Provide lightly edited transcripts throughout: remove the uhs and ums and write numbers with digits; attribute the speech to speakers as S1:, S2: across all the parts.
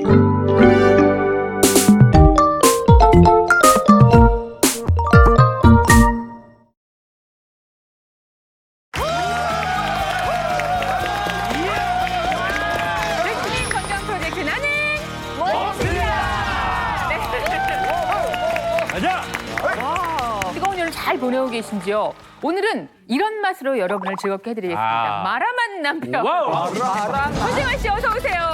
S1: 백스민 건강 프로젝트 나는 원수야.
S2: 가자!
S1: 뜨거운 여름 잘 보내고 계신지요? 오늘은 이런 맛으로 여러분을 즐겁게 해드리겠습니다. 마라맛 남편.
S2: 와우!
S1: 권재관 씨 어서 오세요.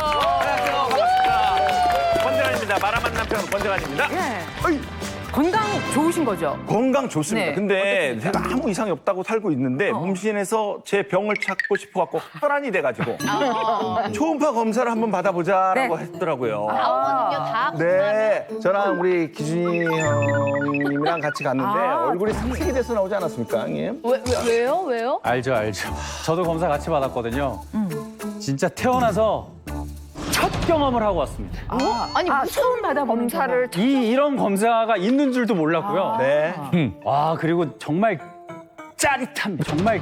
S2: 권재관입니다. 마라맛 남편 권재관입니다.
S1: 네. 건강 좋으신 거죠?
S3: 건강 좋습니다.
S1: 네.
S3: 근데 제가 아무 이상이 없다고 살고 있는데 문신에서 제 병을 찾고 싶어갖고 혈안이 돼가지고 초음파 검사를 한번 받아보자라고
S1: 네.
S3: 했더라고요.
S4: 나오거든요. 다
S3: 네, 저랑 우리 기준이 형님이랑 같이 갔는데 얼굴이 색색이 돼서 나오지 않았습니까, 형님?
S4: 왜요?
S5: 알죠. 저도 검사 같이 받았거든요. 진짜 태어나서 첫 경험을 하고 왔습니다.
S4: 아니
S1: 처음 받아보는 검사를
S5: 이런 검사가 있는 줄도 몰랐고요.
S3: 네.
S5: 와, 그리고 정말 짜릿합니다. 정말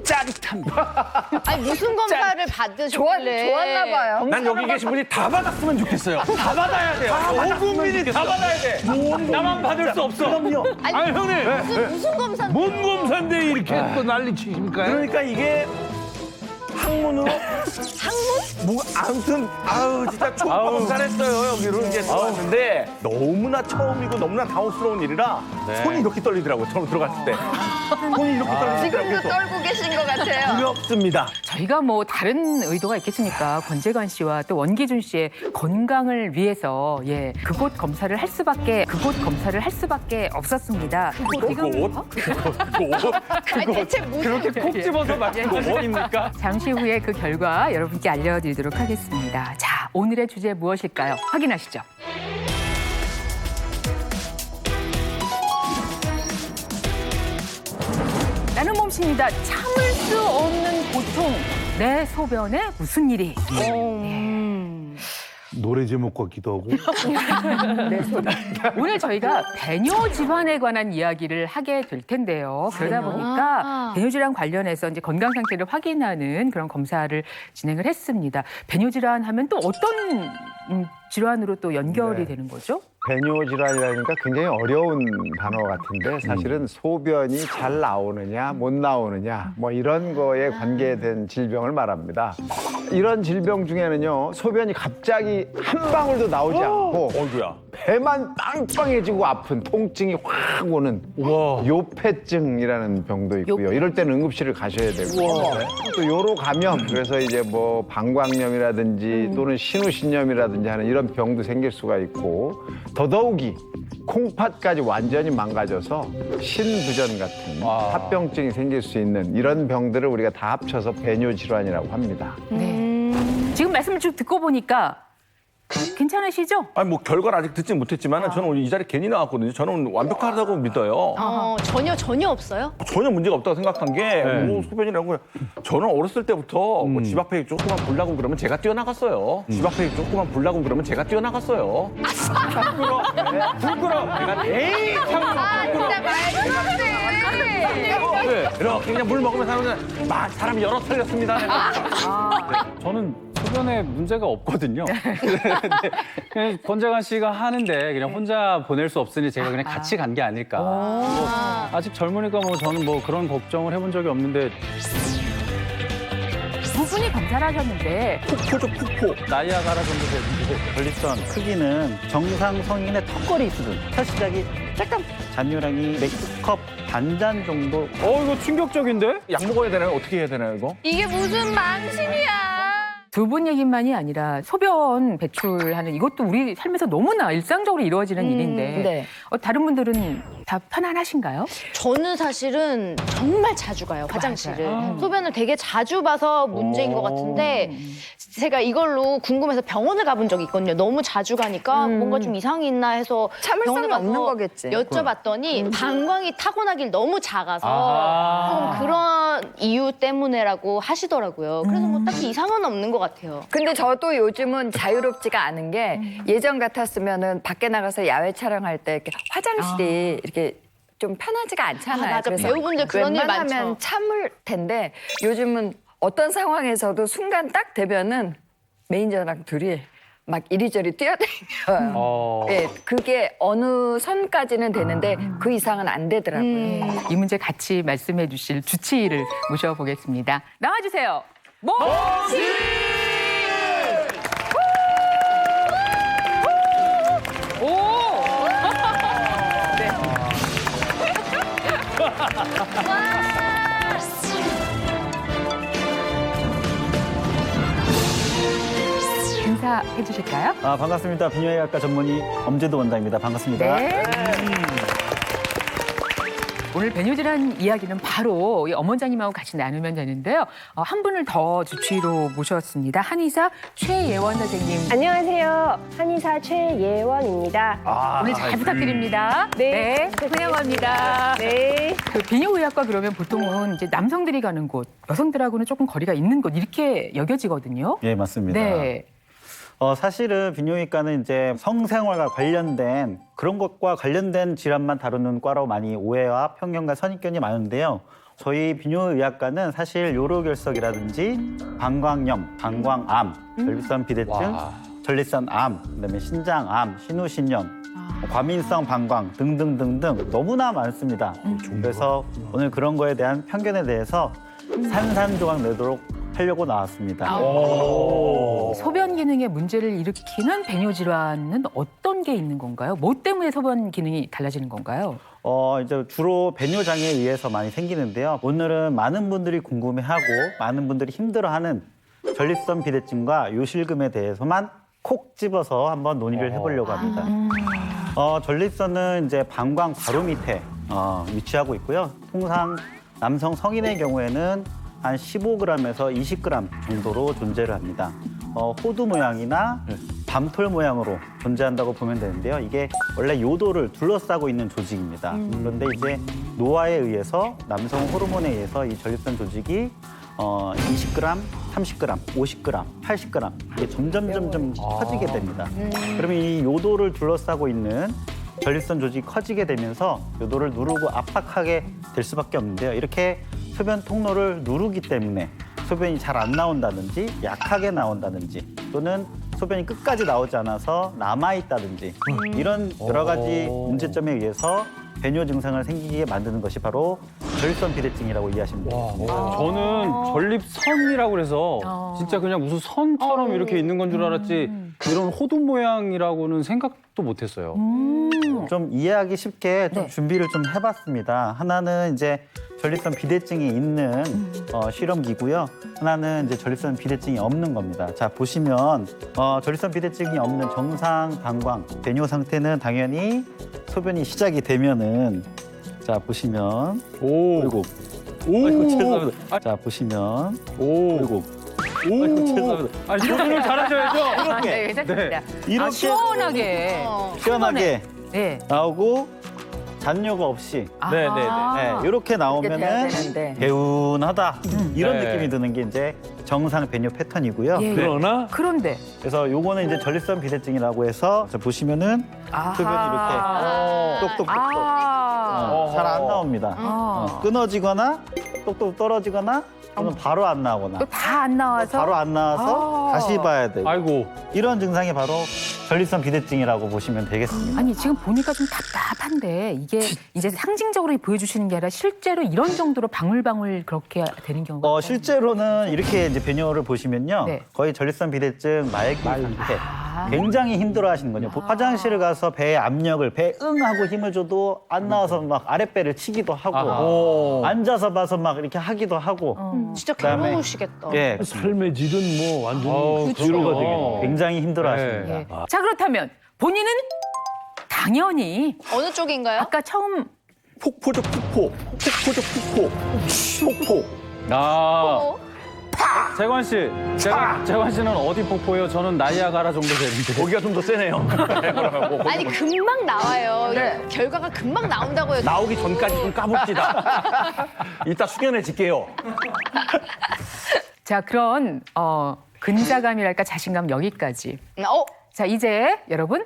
S5: 짜릿합니다.
S4: 아니 무슨 검사를 받으셨길래
S1: 좋았나 봐요.
S2: 난 여기 계신 분이 다 받았으면 좋겠어요. 다 받아야 돼요. 온 국민이 다 받아야 돼.
S5: 나만 받을 수 없어.
S3: 그럼요.
S2: 아니, 형님.
S4: 무슨 검사?
S2: 뭔 검사인데 이렇게 또 난리 치십니까?
S3: 그러니까 이게 항문으로 뭐 아무튼 진짜 초음파 검사를 했어요. 여기로 이제 들어왔는데 너무나 처음이고 너무나 당혹스러운 일이라 손이 이렇게 떨리더라고요. 처음 들어갔을 때. 손이 이렇게 떨리더라고요.
S4: 떨고 계신 것 같아요.
S3: 두렵습니다.
S1: 저희가 뭐 다른 의도가 있겠습니까? 권재관 씨와 또 원기준 씨의 건강을 위해서 그곳 검사를 할 수밖에 없었습니다.
S4: 아니 대체 무슨
S5: 그렇게 콕 집어서 맞는 거 뭐입니까?
S1: 잠시 후에 그 결과 여러분께 알려드리도록 하겠습니다. 자, 오늘의 주제 무엇일까요? 확인하시죠. 나는 몸신이다. 참을 수 없는 고통. 내 소변에 무슨 일이?
S2: 노래 제목 같기도 하고.
S1: 오늘 저희가 배뇨 질환에 관한 이야기를 하게 될 텐데요. 그러다 보니까 배뇨 질환 관련해서 이제 건강 상태를 확인하는 그런 검사를 진행을 했습니다. 배뇨 질환 하면 또 어떤 질환으로 또 연결이 되는 거죠?
S6: 배뇨 질환이라니까 굉장히 어려운 단어 같은데 사실은 소변이 잘 나오느냐 못 나오느냐 뭐 이런 거에 관계된 질병을 말합니다. 이런 질병 중에는요 소변이 갑자기 한 방울도 나오지 않고
S3: 어이구야.
S6: 배만 빵빵해지고 아픈 통증이 확 오는 요폐증이라는 병도 있고요. 이럴 때는 응급실을 가셔야 되고 또 요로 감염 그래서 이제 뭐 방광염이라든지 또는 신우신염이라든지 하는 이런 병도 생길 수가 있고 더더욱이 콩팥까지 완전히 망가져서 신부전 같은 합병증이 생길 수 있는 이런 병들을 우리가 다 합쳐서 배뇨 질환이라고 합니다.
S1: 지금 말씀을 쭉 듣고 보니까 괜찮으시죠?
S3: 아니 뭐 결과를 아직 듣지 못했지만 저는 오늘 이 자리에 괜히 나왔거든요. 저는 완벽하다고 믿어요.
S4: 전혀 없어요?
S3: 전혀 문제가 없다고 생각한 게 뭐 소변이라고 저는 어렸을 때부터 뭐 집 앞에 조그만 불 나고 그러면 제가 뛰어나갔어요. 집 앞에 조그만 불 나고 그러면 제가 뛰어나갔어요.
S5: 불 끌어. 내가 에이
S4: 진짜 말도
S3: 이렇게 그냥 물 먹으면서 하면 막 사람이 열어 털렸습니다. 내가.
S5: 저는 소변에 문제가 없거든요. 근데 그냥 권재관 씨가 하는데 그냥 혼자 보낼 수 없으니 제가 그냥 같이 간 게 아닐까. 뭐 아직 젊으니까 뭐 저는 뭐 그런 걱정을 해본 적이 없는데
S1: 두 분이 검사를 하셨는데
S3: 폭포죠 폭포.
S5: 나이아가라 정도 되는데
S7: 전립선 크기는 정상 성인의 턱걸이 수준. 첫 시작이 약간 잔뇨량이 맥주컵 반잔 정도.
S5: 이거 충격적인데?
S3: 약 먹어야 되나요? 어떻게 해야 되나요 이거?
S4: 이게 무슨 망신이야?
S1: 두 분 얘기만이 아니라 소변 배출하는 이것도 우리 삶에서 너무나 일상적으로 이루어지는 일인데 다른 분들은 다 편안하신가요?
S4: 저는 사실은 정말 자주 가요 화장실을. 소변을 되게 자주 봐서 문제인 것 같은데 제가 이걸로 궁금해서 병원을 가본 적이 있거든요. 너무 자주 가니까 뭔가 좀 이상이 있나 해서 병원을 가서
S8: 없는 거겠지.
S4: 여쭤봤더니 방광이 타고나길 너무 작아서 조금 그런 이유 때문에라고 하시더라고요. 그래서 뭐 딱히 이상은 없는 것 같아요.
S8: 근데 저도 요즘은 자유롭지가 않은 게 예전 같았으면은 밖에 나가서 야외 촬영할 때 이렇게 화장실이 이렇게 좀 편하지가 않잖아요.
S4: 맞아. 배우분들 그런 일
S8: 웬만하면
S4: 많죠.
S8: 참을 텐데 요즘은 어떤 상황에서도 순간 딱 되면은 매니저랑 둘이 막 이리저리 뛰어다녀요. 네, 그게 어느 선까지는 되는데 그 이상은 안 되더라고요.
S1: 이 문제 같이 말씀해 주실 주치의를 모셔보겠습니다. 나와주세요. 모치! 오! 네. 인사해 주실까요?
S7: 반갑습니다. 비뇨기과과 전문의 엄재도 원장입니다. 반갑습니다.
S1: 네. 오늘 배뇨질환 이야기는 바로 이 엄원장님하고 같이 나누면 되는데요. 한 분을 더 주치의로 모셨습니다. 한의사 최예원 선생님.
S9: 안녕하세요. 한의사 최예원입니다.
S1: 오늘 잘 부탁드립니다.
S9: 네.
S1: 환영합니다.
S9: 네.
S1: 그 비뇨의학과 그러면 보통은 이제 남성들이 가는 곳, 여성들하고는 조금 거리가 있는 곳 이렇게 여겨지거든요.
S7: 예, 맞습니다.
S1: 네.
S7: 사실은 비뇨기과는 이제 성생활과 관련된 그런 것과 관련된 질환만 다루는 과로 많이 오해와 편견과 선입견이 많은데요. 저희 비뇨의학과는 사실 요로결석이라든지 방광염, 방광암, 전립선 비대증, 전립선암, 그다음에 신장암, 신우신염, 과민성 방광 등등등등 너무나 많습니다. 그래서 오늘 그런 거에 대한 편견에 대해서 산산조각 내도록 하려고 나왔습니다.
S1: 소변 기능에 문제를 일으키는 배뇨 질환은 어떤 게 있는 건가요? 뭐 때문에 소변 기능이 달라지는 건가요?
S7: 이제 주로 배뇨장애에 의해서 많이 생기는데요. 오늘은 많은 분들이 궁금해하고 많은 분들이 힘들어하는 전립선 비대증과 요실금에 대해서만 콕 집어서 한번 논의를 해보려고 합니다. 전립선은 이제 방광 바로 밑에 위치하고 있고요. 통상 남성 성인의 경우에는 한 15g에서 20g 정도로 존재를 합니다. 호두 모양이나 밤톨 모양으로 존재한다고 보면 되는데요. 이게 원래 요도를 둘러싸고 있는 조직입니다. 그런데 이제 노화에 의해서 남성 호르몬에 의해서 이 전립선 조직이 20g, 30g, 50g, 80g 이게 점점 커지게 됩니다. 그러면 이 요도를 둘러싸고 있는 전립선 조직이 커지게 되면서 요도를 누르고 압박하게 될 수밖에 없는데요. 이렇게 소변 통로를 누르기 때문에 소변이 잘 안 나온다든지 약하게 나온다든지 또는 소변이 끝까지 나오지 않아서 남아있다든지 이런 여러 가지 문제점에 의해서 배뇨 증상을 생기게 만드는 것이 바로 전립선 비대증이라고 이해하시면 되겠습니다.
S5: 저는 전립선이라고 그래서 진짜 그냥 무슨 선처럼 이렇게 있는 건 줄 알았지 이런 호두 모양이라고는 생각도 못했어요.
S7: 좀 이해하기 쉽게 좀 준비를 좀 해봤습니다. 하나는 이제 전립선 비대증이 있는 실험기고요. 하나는 이제 전립선 비대증이 없는 겁니다. 자, 보시면 전립선 비대증이 없는 정상 방광 배뇨 상태는 당연히 소변이 시작이 되면은 자, 보시면 아이고 죄송합니다. 자, 보시면 아이고 죄송합니다.
S5: 아니, 조절을 잘하셔야죠.
S7: 이렇게
S1: 네, 괜찮습니다.
S7: 이렇게
S1: 시원하게.
S7: 시원하게
S1: 네.
S7: 나오고 잔뇨가 없이 이렇게
S8: 돼야
S7: 나오면은
S8: 되는데.
S7: 개운하다 이런
S5: 네.
S7: 느낌이 드는 게 이제 정상 배뇨 패턴이고요.
S1: 예.
S2: 그러나
S1: 그런데
S7: 그래서 요거는 이제 전립선 비대증이라고 해서 자, 보시면은 소변이 이렇게 똑똑똑똑 잘 안 나옵니다. 끊어지거나 똑똑 떨어지거나 또는 바로 안 나오거나
S1: 또 다 안 나와서
S7: 바로 안 나와서 다시 봐야 되고
S5: 아이고.
S7: 이런 증상이 바로 전립선 비대증이라고 보시면 되겠습니다.
S1: 아니 지금 보니까 좀 답답한데 이게 이제 상징적으로 보여주시는 게 아니라 실제로 이런 정도로 방울방울 그렇게 되는 경우가
S7: 실제로는 이렇게 이제 배뇨를 보시면요.
S1: 네.
S7: 거의 전립선 비대증 말기 상태. 굉장히 힘들어 하시는 거죠. 화장실을 가서 배에 압력을 배 하고 힘을 줘도 안 나와서 막 아랫배를 치기도 하고 앉아서 봐서 막 이렇게 하기도 하고
S4: 진짜
S7: 그다음에
S4: 괴로우시겠다.
S7: 예,
S2: 삶의 질은 뭐 완전히
S5: 그렇죠.
S2: 위로가 되겠네.
S7: 굉장히 힘들어 하십니다.
S1: 예. 자 그렇다면 본인은 당연히
S4: 어느 쪽인가요?
S1: 아까 처음
S3: 폭포적 폭포, 폭포적 폭포, 폭포.
S5: 재관 씨, 재관 씨는 어디 폭포예요? 저는 나이아가라 정도 되는데.
S3: 거기가 좀 더 세네요.
S4: 아니 금방 나와요. 결과가 금방 나온다고요.
S3: 나오기 전까지 좀 까봅시다. 이따 숙연해질게요.
S1: 자 그런 근자감이랄까 자신감 여기까지. 자 이제 여러분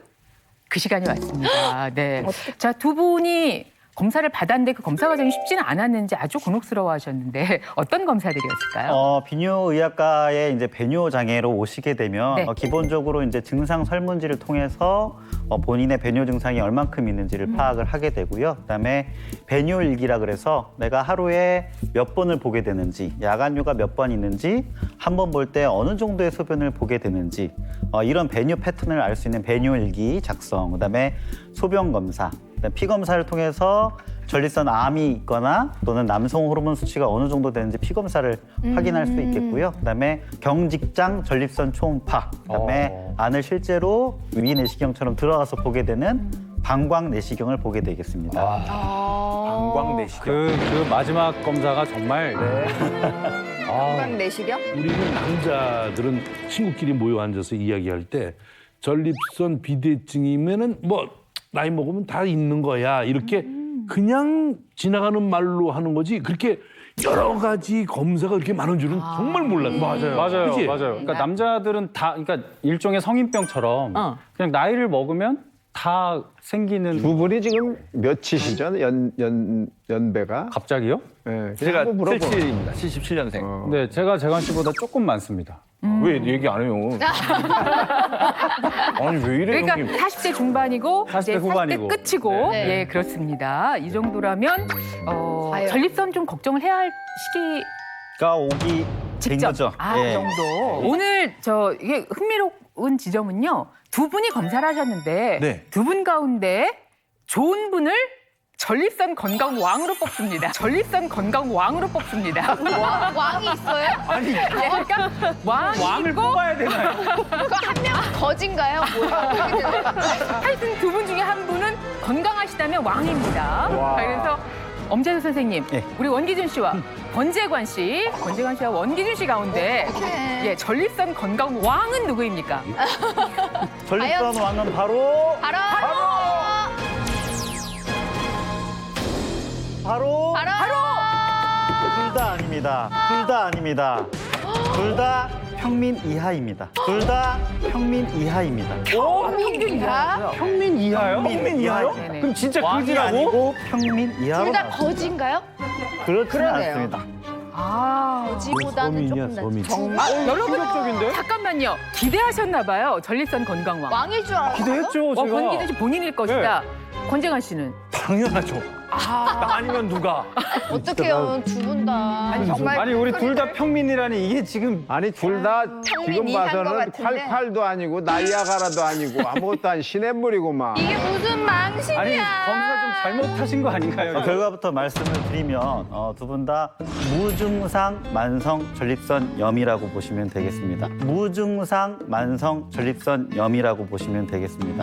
S1: 그 시간이 왔습니다. 네. 자 두 분이 검사를 받았는데 그 검사 과정이 쉽지는 않았는지 아주 곤혹스러워하셨는데 어떤 검사들이었을까요?
S7: 비뇨의학과에 이제 배뇨 장애로 오시게 되면
S1: 네.
S7: 기본적으로 이제 증상 설문지를 통해서 본인의 배뇨 증상이 얼만큼 있는지를 파악을 하게 되고요. 그다음에 배뇨일기라 그래서 내가 하루에 몇 번을 보게 되는지, 야간뇨가 몇 번 있는지, 한 번 볼 때 어느 정도의 소변을 보게 되는지 이런 배뇨 패턴을 알 수 있는 배뇨일기 작성, 그다음에 소변 검사, 그다음에 피 검사를 통해서 전립선 암이 있거나 또는 남성 호르몬 수치가 어느 정도 되는지 피 검사를 확인할 수 있겠고요. 그다음에 경직장 전립선 초음파, 그다음에 안을 실제로 위 내시경처럼 들어가서 보게 되는 방광 내시경을 보게 되겠습니다.
S3: 방광 내시경.
S5: 그 마지막 검사가 정말
S8: 건강 내시경?
S2: 우리는 남자들은 친구끼리 모여 앉아서 이야기할 때 전립선 비대증이면은 뭐 나이 먹으면 다 있는 거야 이렇게 그냥 지나가는 말로 하는 거지 그렇게 여러 가지 검사가 그렇게 많은 줄은 정말 몰랐어요.
S5: 맞아요.
S2: 그치?
S5: 맞아요. 그러니까 남자들은 다 그러니까 일종의 성인병처럼 그냥 나이를 먹으면 다 생기는
S6: 두 분이 지금 몇이시죠? 연배가?
S5: 갑자기요?
S6: 네,
S3: 제가
S6: 한번 물어봐.
S3: 77입니다. 77년생.
S5: 근데 제가 재관 씨보다 조금 많습니다.
S3: 왜 얘기 안 해요? 아니 왜 이래
S1: 그러니까
S3: 형님?
S1: 40대 중반이고
S5: 40대
S1: 이제
S5: 후반이고.
S1: 40대 끝이고
S4: 네.
S1: 예 그렇습니다. 이 정도라면
S4: 과연.
S1: 전립선 좀 걱정을 해야 할 시기
S7: 가 오기 된
S1: 직전.
S7: 거죠.
S1: 아,
S7: 예.
S1: 그 정도. 오늘 이게 흥미로운 지점은요. 두 분이 검사를 하셨는데
S3: 네.
S1: 두 분 가운데 좋은 분을 전립선 건강 왕으로 뽑습니다. 전립선 건강 왕으로 뽑습니다.
S4: 왕이 있어요?
S1: 아니, 그러니까 왕을
S5: 뽑아야 되나요?
S4: 그거 한 명 거진가요? 뭐야?
S1: 하여튼 두 분 중에 한 분은 건강하시다면 왕입니다. 그래서 엄재수 선생님,
S7: 예.
S1: 우리 원기준 씨와 권재관 씨와 원기준 씨 가운데 예, 전립선 건강 왕은 누구입니까?
S7: 전립선 왕은 바로 둘 다 아닙니다. 둘 다 아닙니다. 둘 다 평민 이하입니다. 둘 다 평민 이하입니다.
S1: 평균 이하고요.
S5: 평민 이하요?
S7: 평민 이하요?
S1: 네네.
S5: 그럼 진짜
S7: 왕이
S5: 그지라고?
S7: 아니고 평민 이하로
S4: 둘 다
S7: 나왔습니다.
S4: 거진가요?
S7: 그렇지는
S8: 그러네요.
S7: 않습니다.
S4: 거지보다는 조금 더
S1: 정말 여러분
S5: 충격적인데?
S1: 잠깐만요. 기대하셨나 봐요. 전립선 건강 왕.
S4: 왕일 줄 알았어요.
S5: 기대했죠, 제가.
S1: 권기준 씨 본인일 것이다. 권재관 씨는
S3: 당연하죠. 나 아니면 누가?
S4: 어떡해요, 두 분 다.
S8: 아니 정말
S5: 아니 우리 둘 다 평민이라니 이게 지금
S6: 아니 둘 다 지금
S8: 이한 것
S6: 봐서는
S8: 같은데.
S6: 콸콸도 아니고 나이아가라도 아니고 아무것도 아닌 시냇물이고만.
S4: 이게 무슨 망신이야.
S5: 아니 검사 좀 잘못하신 거 아닌가요?
S7: 결과부터 말씀을 드리면 두 분 다 무증상 만성 전립선염이라고 보시면 되겠습니다. 무증상 만성 전립선염이라고 보시면 되겠습니다.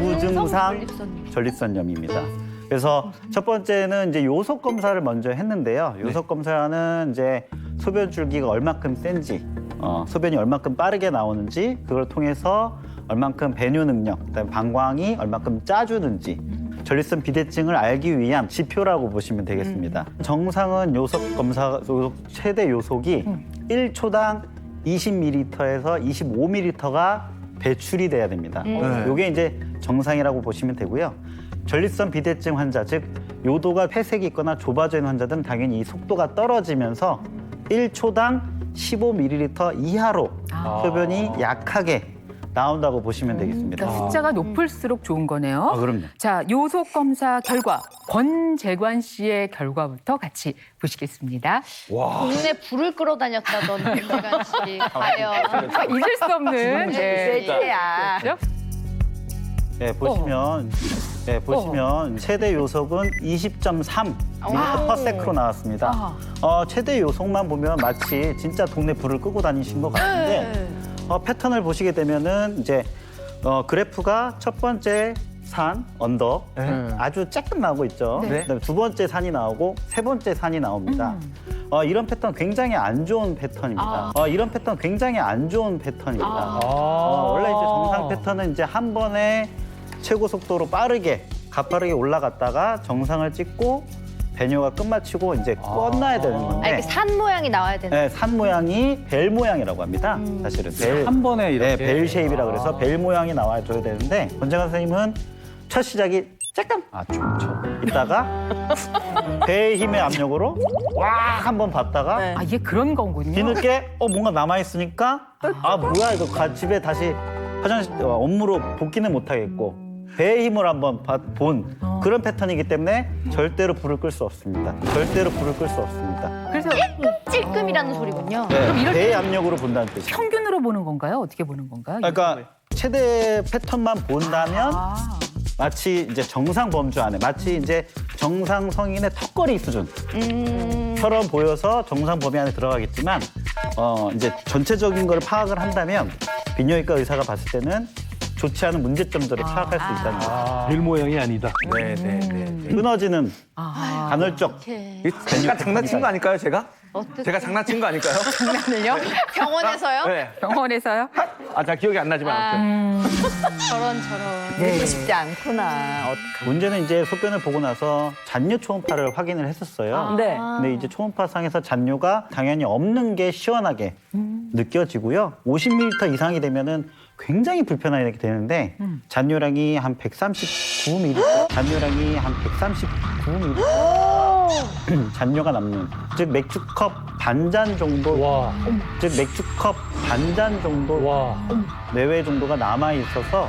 S7: 무증상 전립선염입니다. 그래서 첫 번째는 이제 요속 검사를 먼저 했는데요. 요속 검사는 이제 소변 줄기가 얼마큼 센지, 소변이 얼마큼 빠르게 나오는지 그걸 통해서 얼만큼 배뇨 능력, 그다음에 방광이 얼마큼 짜주는지 전립선 비대증을 알기 위한 지표라고 보시면 되겠습니다. 정상은 요속 검사 최대 요속이 1초당 20ml에서 25ml가 배출이 돼야 됩니다. 이게 이제 정상이라고 보시면 되고요. 전립선 비대증 환자, 즉 요도가 폐색이 있거나 좁아져 있는 환자들은 당연히 이 속도가 떨어지면서 1초당 15ml 이하로 소변이 약하게 나온다고 보시면 되겠습니다.
S1: 그러니까 숫자가 높을수록 좋은 거네요.
S7: 그럼요.
S1: 자, 요속 검사 결과 권재관 씨의 결과부터 같이 보시겠습니다.
S4: 동네 불을 끌어다녔다던 김재관 씨. 과연.
S1: 잊을 수 없는
S8: 쇠지야.
S1: 그렇죠?
S7: 네, 보시면 최대 요속은 20.3 ml/s로 나왔습니다. 최대 요속만 보면 마치 진짜 동네 불을 끄고 다니신 것 같은데 패턴을 보시게 되면은 이제 그래프가 첫 번째 산 언덕 아주 쬐끔 나오고 있죠. 그다음에 두 번째 산이 나오고 세 번째 산이 나옵니다. 이런 패턴 굉장히 안 좋은 패턴입니다. 이런 패턴 굉장히 안 좋은 패턴입니다. 원래 이제 정상 패턴은 이제 한 번에 최고 속도로 가파르게 올라갔다가 정상을 찍고 배뇨가 끝마치고 이제 끝나야 되는 건데.
S4: 이렇게 산 모양이 나와야 되는.
S7: 네, 산 모양이 벨 모양이라고 합니다. 사실은 벨.
S5: 한 번에 이렇게.
S7: 네, 벨 쉐입이라 그래서 벨 모양이 나와줘야 되는데 권재관 선생님은 첫 시작이 잠깐 좋죠. 이따가 배의 힘의 압력으로 왁 한번 봤다가
S8: 네.
S1: 아, 이게 그런 거군요.
S7: 뒤늦게 뭔가 남아 있으니까 뭐야 이거 집에 다시 화장실 업무로 복귀는 못 하겠고 배의 힘을 한번 본 그런 패턴이기 때문에 절대로 불을 끌 수 없습니다. 절대로 불을 끌 수 없습니다.
S1: 그래서
S4: 찔끔이라는 소리군요.
S7: 네,
S1: 그럼 이럴
S7: 배의
S1: 때
S7: 압력으로 본다는 뜻이에요.
S1: 평균으로 보는 건가요? 어떻게 보는 건가요?
S7: 그러니까 최대 패턴만 본다면
S1: 아,
S7: 마치 이제 정상 범주 안에 마치 이제 정상 성인의 턱걸이 수준처럼 보여서 정상 범위 안에 들어가겠지만 이제 전체적인 걸 파악을 한다면 비뇨기과 의사가 봤을 때는 좋지 않은 문제점들을 파악할 수 있다는 거죠.
S2: 별 모양이 아니다.
S3: 네네네.
S7: 끊어지는
S1: 아.
S7: 간헐적
S3: 제가 장난친 거 아닐까요, 제가?
S4: 어떻게?
S3: 제가 장난친 거 아닐까요?
S1: 장난을요?
S4: 병원에서요?
S3: 네.
S1: 병원에서요?
S3: 자 기억이 안 나지만 아무튼.
S4: 저런.
S1: 네.
S8: 쉽지 않구나.
S7: 문제는 이제 소변을 보고 나서 잔뇨 초음파를 확인을 했었어요.
S8: 네.
S7: 근데 이제 초음파상에서 잔뇨가 당연히 없는 게 시원하게 느껴지고요. 50ml 이상이 되면은 굉장히 불편하게 되는데 잔뇨량이 한 139ml, 잔뇨량이 한 139ml 잔뇨가 남는, 즉 맥주컵 반잔 정도,
S2: 와.
S7: 즉 맥주컵 반잔 정도
S2: 와.
S7: 내외 정도가 남아 있어서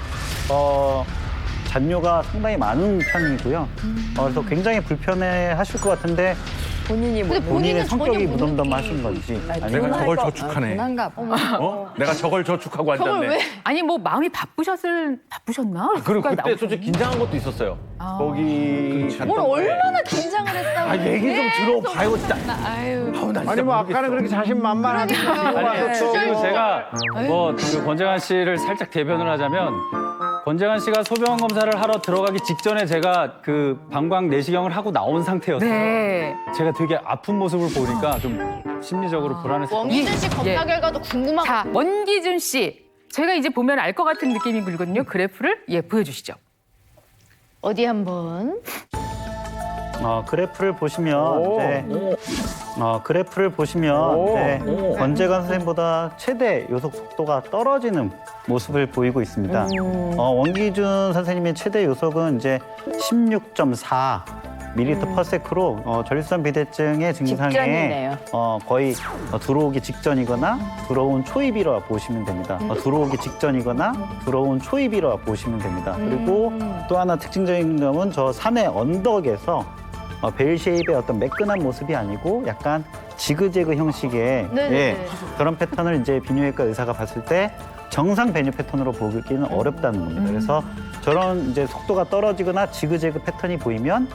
S7: 잔뇨가 상당히 많은 편이고요. 그래서 굉장히 불편해하실 것 같은데
S8: 본인이 뭐
S4: 근데
S7: 본인의
S4: 본인은
S7: 성격이
S4: 전혀 못
S7: 무덤덤하신 건지
S3: 내가 저걸 저축하네.
S8: 분한가 봐.
S3: 어? 내가 저걸 저축하고
S4: 저걸
S3: 앉았네.
S4: 왜?
S1: 아니 뭐 마음이 바쁘셨나?
S3: 그리고
S1: 국가에
S3: 그때
S1: 나오셨-
S3: 솔직히 긴장한 것도 있었어요. 거기 갔던
S4: 뭘
S3: 거에.
S4: 얼마나 긴장을 했다고.
S3: 아 얘기 좀 들어봐요, 진짜.
S4: 아유.
S3: 아우, 나 진짜
S6: 아니 뭐
S3: 모르겠어.
S6: 아까는 그렇게 자신만만하게
S5: 그리고 제가 그 권재관 씨를 살짝 대변을 하자면 권재관 씨가 소변 검사를 하러 들어가기 직전에 제가 그 방광 내시경을 하고 나온 상태였어요.
S1: 네.
S5: 제가 되게 아픈 모습을 보니까 좀 심리적으로 불안했어요.
S4: 원기준 씨 검사
S1: 예.
S4: 결과도 궁금하고.
S1: 자, 원기준 씨. 제가 이제 보면 알 것 같은 느낌이 들거든요. 그래프를 보여주시죠.
S4: 어디 한번.
S7: 그래프를 보시면 권재관 선생님보다 최대 요속 속도가 떨어지는 모습을 보이고 있습니다. 원기준 선생님의 최대 요속은 이제 16.4 ml/s로 전립선 비대증의 증상에
S8: 직전이네요.
S7: 거의 들어오기 직전이거나 들어온 초입이라 보시면 됩니다. 들어오기 직전이거나 들어온 초입이라 보시면 됩니다. 그리고 또 하나 특징적인 점은 저 산의 언덕에서 벨 쉐입의 어떤 매끈한 모습이 아니고 약간 지그재그 형식의
S4: 네네네.
S7: 그런 패턴을 이제 비뇨기과 의사가 봤을 때 정상 배뇨 패턴으로 보기는 어렵다는 겁니다. 그래서 저런 이제 속도가 떨어지거나 지그재그 패턴이 보이면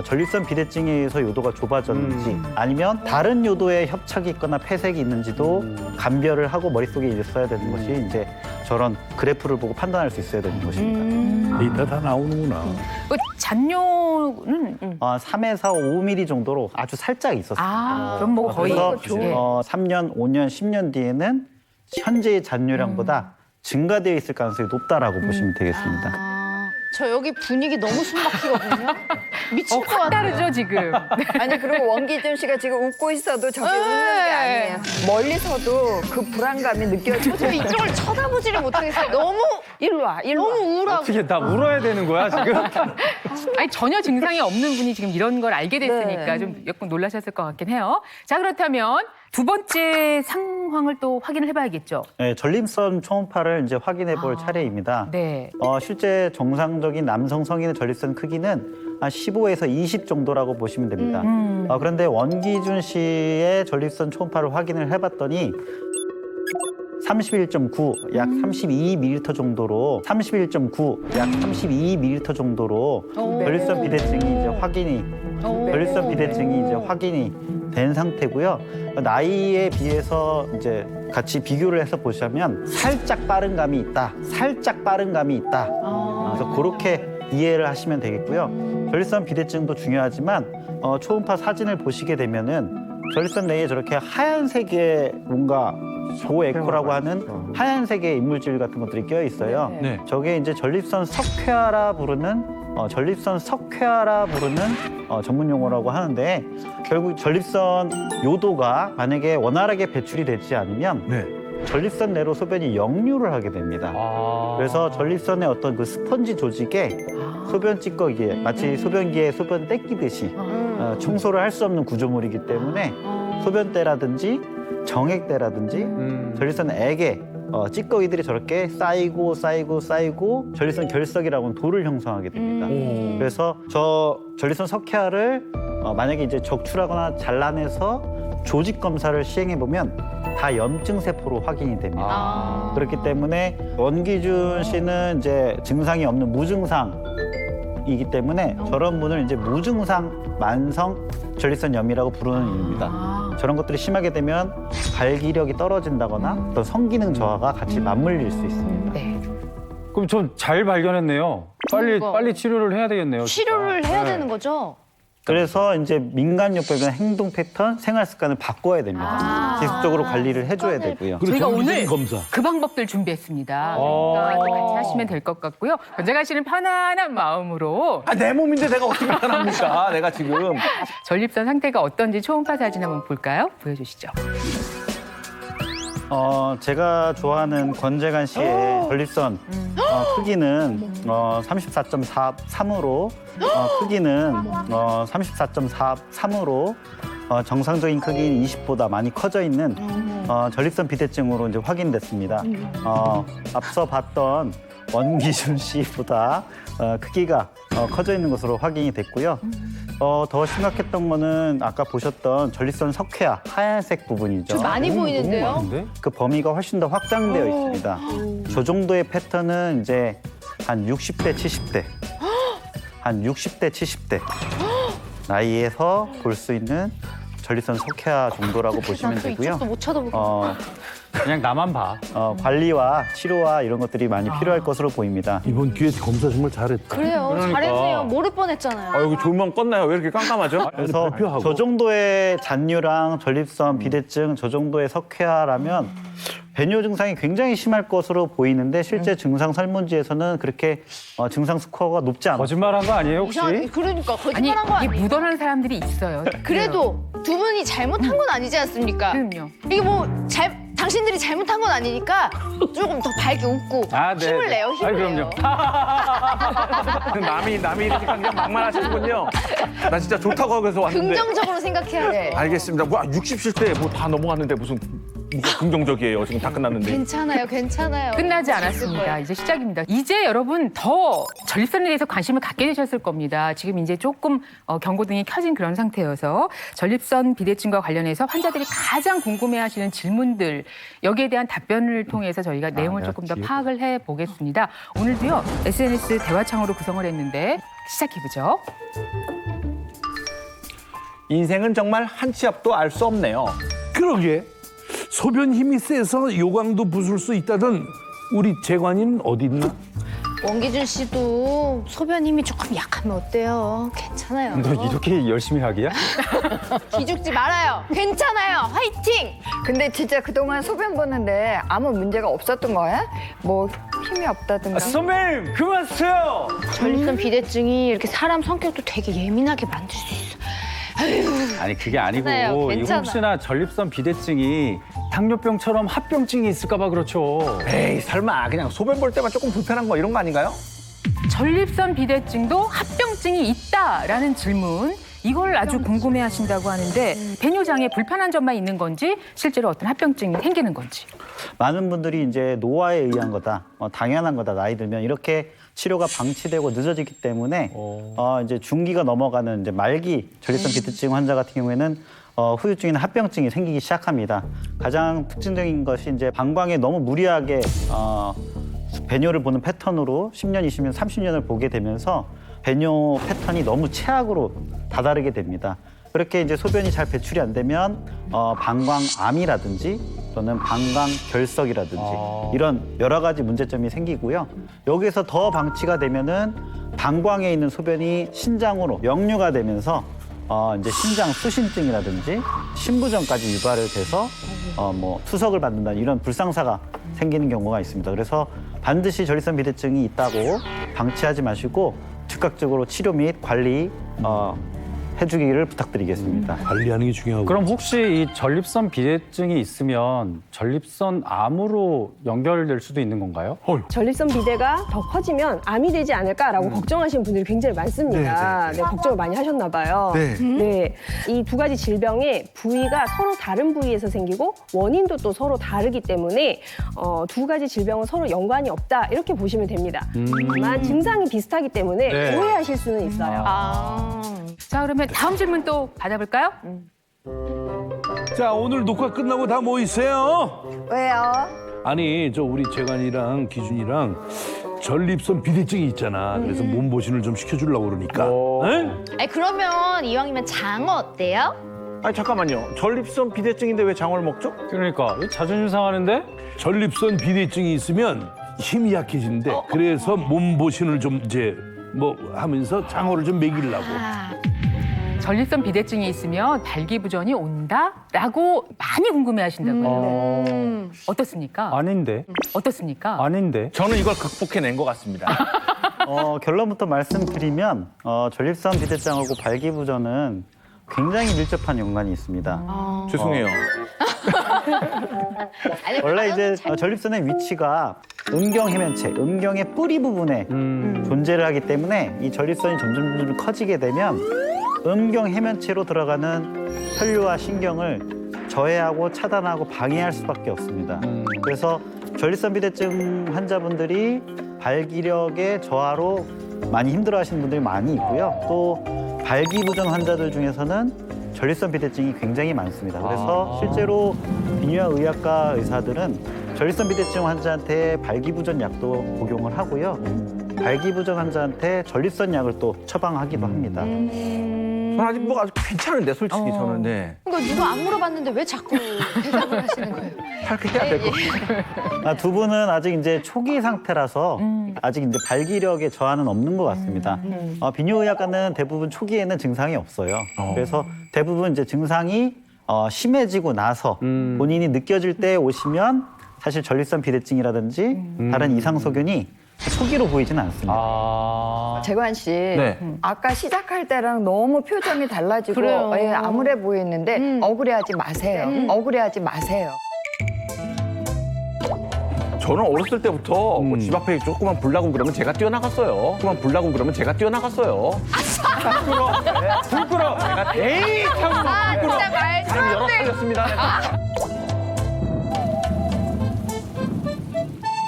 S7: 전립선 비대증에 의해서 요도가 좁아졌는지 아니면 다른 요도에 협착이 있거나 폐색이 있는지도 감별을 하고 머릿속에 있어야 되는 것이 이제 저런 그래프를 보고 판단할 수 있어야 되는 것입니다.
S2: 데이터 다 나오는구나.
S1: 그 잔뇨는
S7: 3에서 5mm 정도로 아주 살짝 있었습니다.
S1: 그럼 뭐 거의
S7: 그래서
S1: 예.
S7: 3년, 5년, 10년 뒤에는 현재의 잔뇨량보다 증가되어 있을 가능성이 높다라고 보시면 되겠습니다.
S4: 저 여기 분위기 너무 숨막히거든요. 미칠 것
S1: 확
S4: 같아요.
S1: 다르죠 지금.
S8: 아니 그리고 원기준 씨가 지금 웃고 있어도 저게 웃는 게 아니에요. 멀리서도 그 불안감이 느껴져요.
S4: 저 이쪽을 쳐다보지를 못하겠어요. 너무
S8: 일로 와, 일로 와.
S4: 너무 우울하고.
S5: 어떻게 나 울어야 되는 거야 지금?
S1: 아니 전혀 증상이 없는 분이 지금 이런 걸 알게 됐으니까
S8: 네.
S1: 좀 조금 놀라셨을 것 같긴 해요. 자 그렇다면 두 번째 상황을 또 확인을 해봐야겠죠.
S7: 네, 전립선 초음파를 이제 확인해 볼 차례입니다.
S1: 네.
S7: 실제 정상적인 남성 성인의 전립선 크기는 한 15에서 20 정도라고 보시면 됩니다. 그런데 원기준 씨의 전립선 초음파를 확인을 해봤더니 31.9, 약 32ml 정도로 31.9, 약 32ml 정도로 전립선 비대증이 이제 확인이 된 상태고요. 나이에 비해서 이제 같이 비교를 해서 보시면 살짝 빠른 감이 있다. 그래서 그렇게 이해를 하시면 되겠고요. 전립선 비대증도 중요하지만 초음파 사진을 보시게 되면은 전립선 내에 저렇게 하얀색의 뭔가 조에코라고 하는 하얀색의 이물질 같은 것들이 껴 있어요.
S3: 네.
S7: 저게 이제 전립선 석회화라 부르는 전문 용어라고 하는데 결국 전립선 요도가 만약에 원활하게 배출이 되지 않으면
S3: 네.
S7: 전립선 내로 소변이 역류를 하게 됩니다. 그래서 전립선의 어떤 그 스펀지 조직에 소변 찌꺼기에 마치 소변기에 소변 떼끼듯이 청소를 할 수 없는 구조물이기 때문에 소변대라든지 정액대라든지 전립선액에 찌꺼기들이 저렇게 쌓이고 전립선 결석이라고 하는 돌을 형성하게 됩니다. 그래서 저 전립선 석회화를 만약에 이제 적출하거나 잘라내서 조직 검사를 시행해 보면 다 염증 세포로 확인이 됩니다. 그렇기 때문에 원기준 씨는 이제 증상이 없는 무증상이기 때문에 저런 분을 이제 무증상 만성 전립선염이라고 부르는 이유입니다. 저런 것들이 심하게 되면 발기력이 떨어진다거나 어떤 성기능 저하가 같이 맞물릴 수 있습니다.
S1: 네.
S5: 그럼 전 잘 발견했네요. 빨리 치료를 해야 되겠네요. 진짜.
S4: 치료를 해야
S5: 네.
S4: 되는 거죠?
S7: 그래서 이제 민간요법이나 행동 패턴, 생활 습관을 바꿔야 됩니다. 지속적으로 관리를 해줘야 되고요.
S2: 그리고
S1: 저희가
S2: 정기적인
S1: 오늘
S2: 검사.
S1: 그 방법들 준비했습니다. 그러니까 또 같이 하시면 될 것 같고요. 권재관 씨는 편안한 마음으로
S3: 내 몸인데 내가 어떻게 편합니까? 내가 지금.
S1: 전립선 상태가 어떤지 초음파 사진 한번 볼까요? 보여주시죠.
S7: 제가 좋아하는 권재관 씨의 전립선 크기는 34.43으로 크기는 34.43으로 정상적인 크기인 20보다 많이 커져 있는 전립선 비대증으로 이제 확인됐습니다. 앞서 봤던 원기준 씨보다 크기가 커져 있는 것으로 확인이 됐고요. 더 심각했던 거는 아까 보셨던 전립선 석회화 하얀색 부분이죠.
S4: 좀 많이 보이는데요?
S5: 많은데?
S7: 그 범위가 훨씬 더 확장되어 있습니다. 저 정도의 패턴은 이제 한 60대, 70대, 한 60대, 70대 나이에서 볼 수 있는 전립선 석회화 정도라고 보시면 되고요.
S4: 이쪽도 못 쳐다보고.
S5: 그냥 나만 봐.
S7: 관리와 치료와 이런 것들이 많이 필요할 것으로 보입니다.
S2: 이번 기회에 검사 정말 잘했다.
S4: 그래요.
S5: 그러니까.
S4: 잘했네요. 모를 뻔했잖아요.
S3: 여기 조명 껐나요? 왜 이렇게 깜깜하죠?
S7: 그래서
S2: 발표하고.
S7: 저 정도의 잔류랑 전립선 비대증, 저 정도의 석회화라면 배뇨 증상이 굉장히 심할 것으로 보이는데 실제 증상 설문지에서는 그렇게 증상 스코어가 높지 않아요.
S5: 거짓말한 거 아니에요 혹시?
S4: 그러니까
S1: 아니,
S4: 거짓말한 거
S1: 이게
S4: 아니에요?
S1: 묻어난 사람들이 있어요.
S4: 그래도 두 분이 잘못한 건 아니지 않습니까?
S1: 그럼요.
S4: 이게 뭐 당신들이 잘못한 건 아니니까 조금 더 밝게 웃고
S5: 네,
S4: 힘을
S5: 네.
S4: 내요, 힘을
S5: 아이,
S4: 내요.
S3: 남이 이렇게 그냥 막말하시는군요. 나 진짜 좋다고 하고 해서 왔는데.
S4: 긍정적으로 생각해야 돼.
S3: 알겠습니다. 와, 60대 뭐 다 넘어갔는데 무슨 긍정적이에요. 지금 다 끝났는데.
S4: 괜찮아요, 괜찮아요.
S1: 끝나지 않았습니다. 이제 시작입니다. 이제 여러분 더 전립선에 대해서 관심을 갖게 되셨을 겁니다. 지금 이제 조금 경고등이 켜진 그런 상태여서 전립선 비대증과 관련해서 환자들이 가장 궁금해하시는 질문들 여기에 대한 답변을 통해서 저희가 내용을 조금 더 파악을 해보겠습니다. 오늘도요 SNS 대화창으로 구성을 했는데 시작해보죠.
S3: 인생은 정말 한 치 앞도 알 수 없네요.
S2: 그러게. 소변 힘이 세서 요강도 부술 수 있다던 우리 재관이는 어디 있나?
S4: 원기준 씨도 소변 힘이 조금 약하면 어때요? 괜찮아요.
S5: 너 이렇게 열심히 하기야?
S4: 기죽지 말아요. 괜찮아요. 화이팅!
S8: 근데 진짜 그동안 소변 보는데 아무 문제가 없었던 거야? 뭐 힘이 없다든가.
S5: 선배님 그만 쓰요.
S4: 전립선 비대증이 이렇게 사람 성격도 되게 예민하게 만들 수 있어.
S5: 아니 그게 아니고
S4: 괜찮아요,
S5: 이거
S4: 괜찮아.
S5: 혹시나 전립선 비대증이 당뇨병처럼 합병증이 있을까 봐 그렇죠.
S3: 에이, 설마 그냥 소변 볼 때만 조금 불편한 거 이런 거 아닌가요?
S1: 전립선 비대증도 합병증이 있다라는 질문. 이걸 아주 궁금해하신다고 하는데 배뇨장애 불편한 점만 있는 건지 실제로 어떤 합병증이 생기는 건지.
S7: 많은 분들이 이제 노화에 의한 거다, 당연한 거다, 나이 들면 이렇게 치료가 방치되고 늦어지기 때문에 이제 중기가 넘어가는 이제 말기 전립선 비대증 환자 같은 경우에는 후유증이나 합병증이 생기기 시작합니다. 가장 특징적인 것이 이제 방광에 너무 무리하게 배뇨를 보는 패턴으로 10년, 20년, 30년을 보게 되면서 배뇨 패턴이 너무 최악으로 다다르게 됩니다. 그렇게 이제 소변이 잘 배출이 안 되면 방광암이라든지 또는 방광결석이라든지 이런 여러 가지 문제점이 생기고요. 여기에서 더 방치가 되면은 방광에 있는 소변이 신장으로 역류가 되면서 이제 신장 수신증이라든지 신부전까지 유발을 돼서 뭐 투석을 받는다는 이런 불상사가 생기는 경우가 있습니다. 그래서 반드시 전립선 비대증이 있다고 방치하지 마시고 즉각적으로 치료 및 관리 해주기를 부탁드리겠습니다.
S2: 관리하는 게 중요하고.
S5: 그럼 혹시 이 전립선 비대증이 있으면 전립선 암으로 연결될 수도 있는 건가요?
S9: 전립선 비대가 더 커지면 암이 되지 않을까라고 걱정하시는 분들이 굉장히 많습니다. 네, 걱정을 많이 하셨나 봐요. 네. 이 두 가지 질병의 부위가 서로 다른 부위에서 생기고 원인도 또 서로 다르기 때문에 두 가지 질병은 서로 연관이 없다 이렇게 보시면 됩니다. 다만 증상이 비슷하기 때문에
S5: 네.
S9: 오해하실 수는 있어요.
S1: 자, 그러면 다음 질문 또 받아볼까요?
S2: 자, 오늘 녹화 끝나고 다 뭐 있어요?
S8: 왜요?
S2: 아니, 저 우리 재관이랑 기준이랑 전립선 비대증이 있잖아. 그래서 몸보신을 좀 시켜주려고 그러니까. 응?
S4: 아니, 그러면 이왕이면 장어 어때요?
S3: 아니 잠깐만요. 전립선 비대증인데 왜 장어를 먹죠?
S5: 그러니까 이거 자존심 상하는데?
S2: 전립선 비대증이 있으면 힘이 약해진대. 그래서 몸보신을 좀 이제 뭐 하면서 장어를 좀 먹이려고.
S1: 전립선 비대증이 있으면 발기부전이 온다라고 많이 궁금해하신다고요. 어떻습니까?
S5: 아닌데.
S1: 어떻습니까?
S5: 아닌데.
S3: 저는 이걸 극복해낸 것 같습니다.
S7: 결론부터 말씀드리면 전립선 비대증하고 발기부전은 굉장히 밀접한 연관이 있습니다.
S3: 죄송해요.
S7: 원래 이제 전립선의 위치가 음경 해면체, 음경의 뿌리 부분에 존재를 하기 때문에 이 전립선이 점점 커지게 되면 음경 해면체로 들어가는 혈류와 신경을 저해하고 차단하고 방해할 수밖에 없습니다. 그래서 전립선 비대증 환자분들이 발기력의 저하로 많이 힘들어하시는 분들이 많이 있고요. 또 발기부전 환자들 중에서는 전립선 비대증이 굉장히 많습니다. 그래서 실제로 비뇨와 의학과 의사들은 전립선 비대증 환자한테 발기부전 약도 복용을 하고요. 발기부전 환자한테 전립선 약을 또 처방하기도 합니다.
S3: 저는 아직 뭐 아주 괜찮은데 솔직히 저는 네.
S4: 그러니까 누가 안 물어봤는데 왜 자꾸 대답을 하시는 거예요?
S3: 그렇게 해야 될 것 같아요.
S7: 두 분은 아직 이제 초기 상태라서 아직 이제 발기력의 저하는 없는 것 같습니다. 비뇨의학과는 대부분 초기에는 증상이 없어요. 그래서 대부분 이제 증상이 심해지고 나서 본인이 느껴질 때 오시면 사실 전립선 비대증이라든지 다른 이상 소견이 초기로 보이지는 않습니다.
S8: 재관 씨,
S3: 네.
S8: 아까 시작할 때랑 너무 표정이 달라지고
S4: 그래요.
S8: 암울해 보이는데 억울해하지 마세요. 억울해하지 마세요.
S3: 저는 어렸을 때부터 뭐 집 앞에 조그만 불 나고 그러면 제가 뛰어나갔어요. 조그만 불 나고 그러면 제가 뛰어나갔어요. 불 끄러. 불 끄러. 내가 에이 하고 불 끄러.
S4: 진짜 말도
S3: 사람 여러 살렸습니다.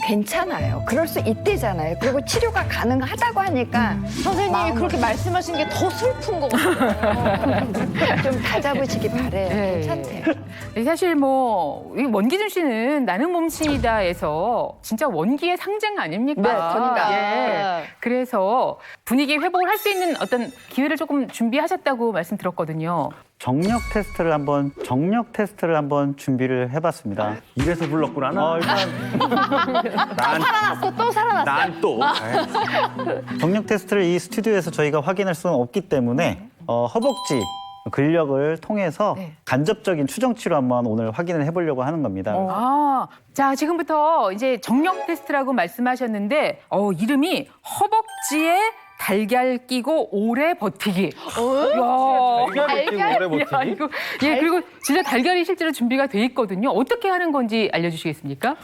S8: 괜찮아요. 그럴 수 있대잖아요. 그리고 치료가 가능하다고 하니까
S4: 선생님이 그렇게 말씀하시는 게 더 슬픈 것 같아요.
S8: 좀 다잡으시기 바래요.
S1: 네.
S8: 괜찮대요.
S1: 사실 뭐 이 원기준 씨는 나는 몸신이다에서 진짜 원기의 상징 아닙니까?
S8: 네, 그러니까.
S1: 예. 그래서 분위기 회복을 할 수 있는 어떤 기회를 조금 준비하셨다고 말씀 들었거든요.
S7: 정력 테스트를 한번 준비를 해봤습니다.
S3: 이래서 불렀구나.
S7: 일단
S4: 살아났어, 또 살아났어.
S3: 난 또.
S7: 정력 테스트를 이 스튜디오에서 저희가 확인할 수는 없기 때문에 허벅지 근력을 통해서 간접적인 추정치로 한번 오늘 확인을 해보려고 하는 겁니다.
S1: 자, 지금부터 이제 정력 테스트라고 말씀하셨는데, 이름이 허벅지에 달걀 끼고 오래 버티기.
S3: 달걀 오래
S1: 야, 이거, 예, 그리고 진짜 달걀이 실제로 준비가 돼 있거든요. 어떻게 하는 건지 알려주시겠습니까?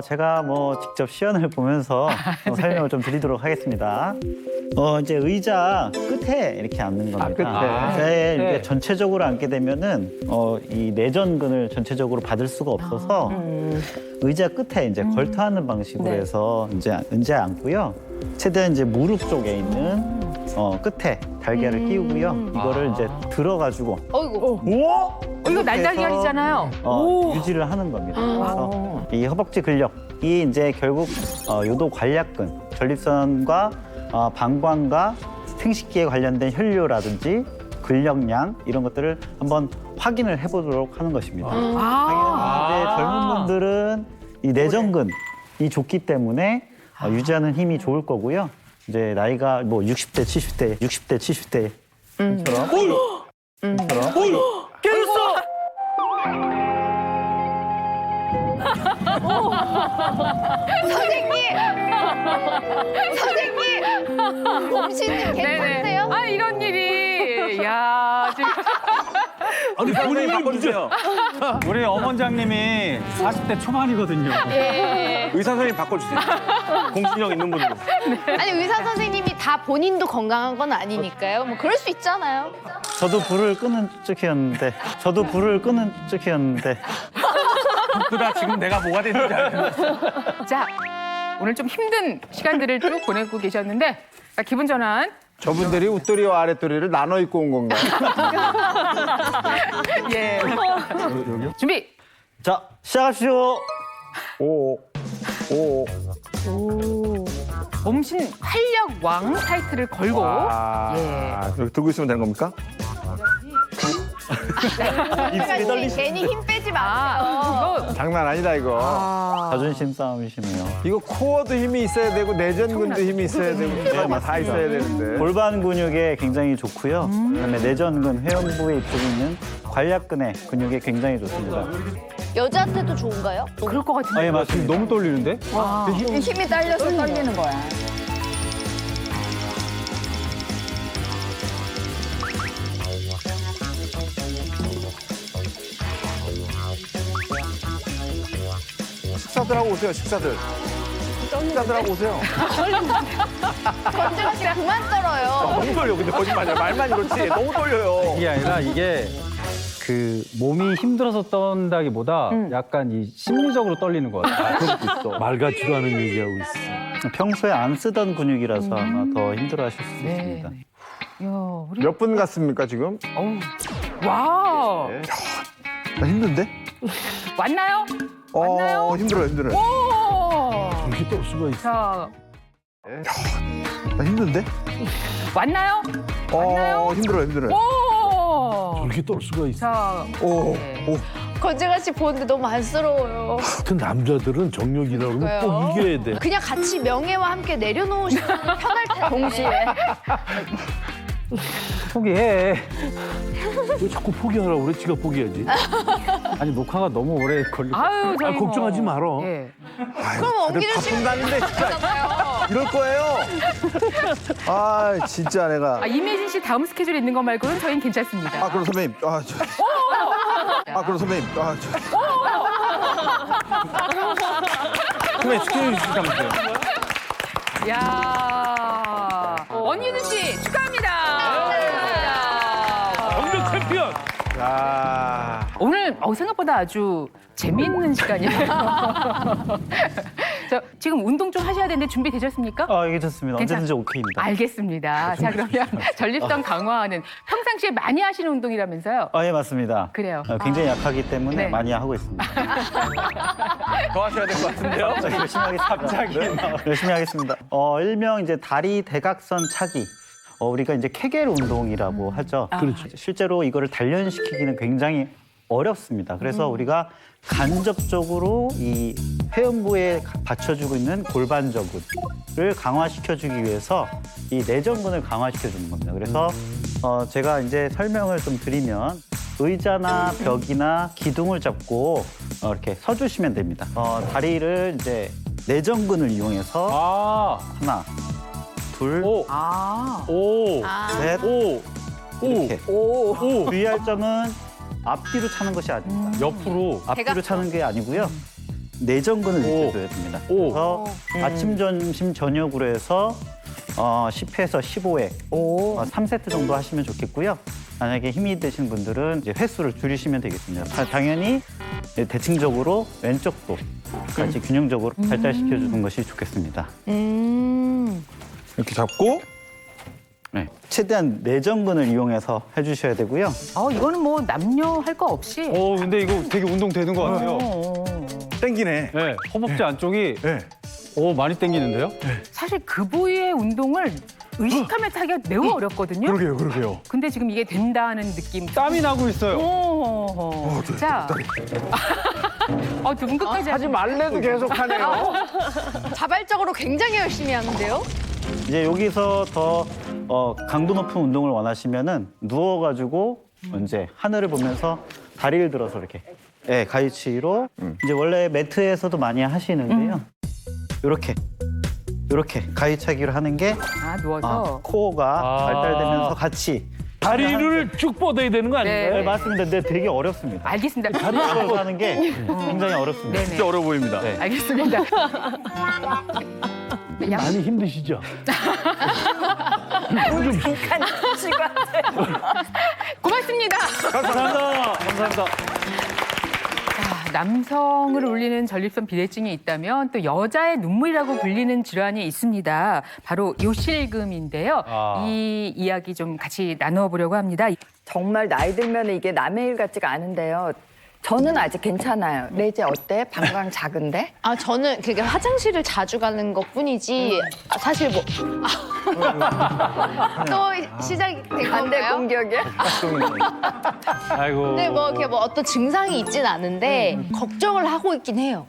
S7: 제가 뭐 직접 시연을 보면서 설명을 좀 드리도록 하겠습니다. 이제 의자 끝에 이렇게 앉는 겁니다. 의자에 이렇게 전체적으로 앉게 되면은 이 내전근을 전체적으로 받을 수가 없어서 의자 끝에 이제 걸터앉는 방식으로 해서 이제 앉고요. 최대한 이제 무릎 쪽에 있는 끝에 달걀을 끼우고요. 이거를 이제 들어가지고
S1: 이거 날달걀이잖아요.
S7: 유지를 하는 겁니다. 그래서 이 허벅지 근력이 이제 결국 요도 관략근, 전립선과 방광과 생식기에 관련된 혈류라든지 근력량 이런 것들을 한번 확인을 해보도록 하는 것입니다. 확인했는데 젊은 분들은 이 내전근이 좋기 때문에 유지하는 힘이 좋을 거고요. 이제 나이가 뭐 60대, 70대 처럼
S3: 깨졌어.
S4: 선생님! 몸신님 괜찮으세요?
S1: 이런 일이. 야.
S3: 의사 선생님 바꿔주세요.
S5: 우리 엄원장님이 40대 초반이거든요.
S3: 의사 선생님 바꿔주세요. 공신력 있는 분으로.
S4: 아니 의사 선생님이 다 본인도 건강한 건 아니니까요. 뭐 그럴 수 있잖아요.
S7: 저도 불을 끄는 쪽이었는데
S3: 그다 지금 내가 뭐가 됐는지 알겠어.
S1: 자, 오늘 좀 힘든 시간들을 쭉 보내고 계셨는데 자, 기분 전환.
S6: 저분들이 웃도리와 아랫도리를 나눠 입고 온 건가요?
S1: 예. 준비.
S7: 자, 시작하시죠.
S6: 오.
S1: 몸신 활력 왕 타이틀을 걸고 예.
S3: 여기 들고 있으면 되는 겁니까?
S7: 입술이 떨리시네.
S4: 괜히 힘 빼지 마세요.
S1: 이거
S6: 장난 아니다 이거.
S7: 자존심 싸움이시네요.
S6: 이거 코어도 힘이 있어야 되고 내전근도 힘이 있어야 되고 다
S7: 맞습니다.
S6: 있어야 되는데.
S7: 골반 근육에 굉장히 좋고요. 그다음에 내전근, 회음부에 이쪽에 있는 관략근의 근육에 굉장히 좋습니다.
S4: 여자한테도 좋은가요?
S1: 그럴 것 같은데.
S7: 예, 맞습니다.
S5: 너무 떨리는데?
S8: 힘이 딸려서 떨리는 거야.
S6: 식사들 하고 오세요. 식사들 하고 오세요.
S4: 권재가 씨 그만 떨어요.
S3: 너무 떨려. 근데 거짓말이야. 말만 이렇지. 너무 떨려요.
S5: 이게 아니라 이게 그 몸이 힘들어서 떤다기보다 약간 이 심리적으로 떨리는 것 같아요.
S2: 그럴 수도 있어. 말 같지도 않은 얘기하고 있어.
S7: 평소에 안 쓰던 근육이라서 아마 더 힘들어하실 수 있습니다.
S1: 야, 우리
S6: 몇 분 갔습니까 지금?
S1: 와우.
S6: 나 힘든데?
S1: 왔나요? 왔나요?
S6: 힘들어요.
S1: 오.
S2: 이렇게 떨 수가 있어.
S1: 자,
S6: 나 힘든데?
S1: 왔나요? 왔나요?
S6: 힘들어요.
S1: 오.
S2: 이렇게 떨 수가 있어.
S1: 자,
S6: 오.
S1: 네.
S4: 권재가 씨 보는데 너무 안쓰러워요.
S2: 같은 남자들은 정력이라고 그러면 꼭 이겨야 돼.
S4: 그냥 같이 명예와 함께 내려놓으시면 편할 텐데. 동시에.
S5: 포기해.
S2: 왜 자꾸 포기하라고 그래? 지가 포기하지.
S5: 아니 녹화가 너무 오래 걸리고.
S1: 아유, 저희 뭐.
S2: 걱정하지 말어.
S1: 예.
S4: 그럼 엄기준 씨
S6: 바쁜다는데 진짜 이럴 거예요. 아 진짜 내가.
S1: 아, 이매진 씨 다음 스케줄 있는 거 말고는 저희는 괜찮습니다.
S6: 그럼 선배님. 그럼 선배님.
S3: 선배님 스케줄 주시다면서요.
S1: 야, 원희준 씨 축하합니다.
S2: 정력 챔피언.
S6: 야.
S1: 오늘 생각보다 아주 재미있는 시간이에요. 저 지금 운동 좀 하셔야 되는데 준비되셨습니까?
S7: 이게 좋습니다.
S1: 괜찮-
S7: 언제든지 오케이입니다.
S1: 알겠습니다. 자, 그러면 전립선 강화하는 평상시에 많이 하시는 운동이라면서요?
S7: 예, 맞습니다.
S1: 그래요.
S7: 굉장히 약하기 때문에
S1: 네.
S7: 많이 하고 있습니다.
S3: 더 하셔야 될 것 같은데요?
S7: 열심히 하겠습니다. 갑자기 열심히 하겠습니다. 일명 이제 다리 대각선 차기. 우리가 이제 케겔 운동이라고 하죠.
S2: 그렇죠.
S7: 실제로 이거를 단련시키기는 굉장히 어렵습니다. 그래서 우리가 간접적으로 이 회음부에 받쳐주고 있는 골반저근을 강화시켜주기 위해서 이 내전근을 강화시켜주는 겁니다. 그래서 제가 이제 설명을 좀 드리면 의자나 벽이나 기둥을 잡고 이렇게 서주시면 됩니다. 다리를 이제 내전근을 이용해서 하나, 둘, 셋, 이렇게. 주의할 점은 앞뒤로 차는 것이 아닙니다.
S5: 옆으로.
S7: 앞뒤로 차는 게 아니고요. 내전근을 느껴줘야 됩니다. 그래서 아침, 점심, 저녁으로 해서 10회에서 15회, 3세트 정도 하시면 좋겠고요. 만약에 힘이 드신 분들은 이제 횟수를 줄이시면 되겠습니다. 당연히 대칭적으로 왼쪽도 같이 균형적으로 발달시켜주는 것이 좋겠습니다.
S3: 이렇게 잡고
S7: 네. 최대한 내전근을 이용해서 해주셔야 되고요.
S1: 이거는 뭐 남녀 할 거 없이.
S5: 근데 이거 되게 운동 되는 것 같아요.
S3: 땡기네.
S5: 네, 허벅지 안쪽이
S3: 네.
S5: 많이 당기는데요?
S1: 사실 그 부위의 운동을 의식하면서 하기가 매우 어렵거든요.
S3: 그러게요.
S1: 근데 지금 이게 된다는 느낌.
S5: 땀이 나고 있어요.
S1: 자, 두 분 끝까지
S6: 하지 말래도 계속하네요.
S4: 자발적으로 굉장히 열심히 하는데요.
S7: 이제 여기서 더 강도 높은 운동을 원하시면은 누워가지고 이제 하늘을 보면서 다리를 들어서 이렇게 가위치기로 이제 원래 매트에서도 많이 하시는데요. 이렇게 가위차기를 하는 게
S1: 누워서.
S7: 코어가 발달되면서 같이
S2: 다리를 쭉 뻗어야 되는 거 아닌가요?
S7: 네, 맞습니다. 근데 되게 어렵습니다.
S1: 알겠습니다.
S7: 다리로 하는 게 굉장히 어렵습니다.
S1: 네네.
S3: 진짜 어려워 보입니다.
S1: 알겠습니다.
S2: 많이 힘드시죠?
S8: 잠깐 쉬고 하세요.
S1: 고맙습니다.
S5: 감사합니다. 감사합니다.
S1: 남성을 울리는 전립선 비대증이 있다면 또 여자의 눈물이라고 불리는 질환이 있습니다. 바로 요실금인데요. 이 이야기 좀 같이 나눠보려고 합니다.
S8: 정말 나이 들면 이게 남의 일 같지가 않은데요. 저는 아직 괜찮아요. 레이제 어때? 방광 작은데?
S4: 아 저는 그게 화장실을 자주 가는 것뿐이지 사실 뭐 또 시작이 된
S8: 반대
S4: 건가요?
S8: 공격이야?
S5: 아이고.
S4: 근데 뭐 이렇게 뭐 어떤 증상이 있진 않은데 걱정을 하고 있긴 해요.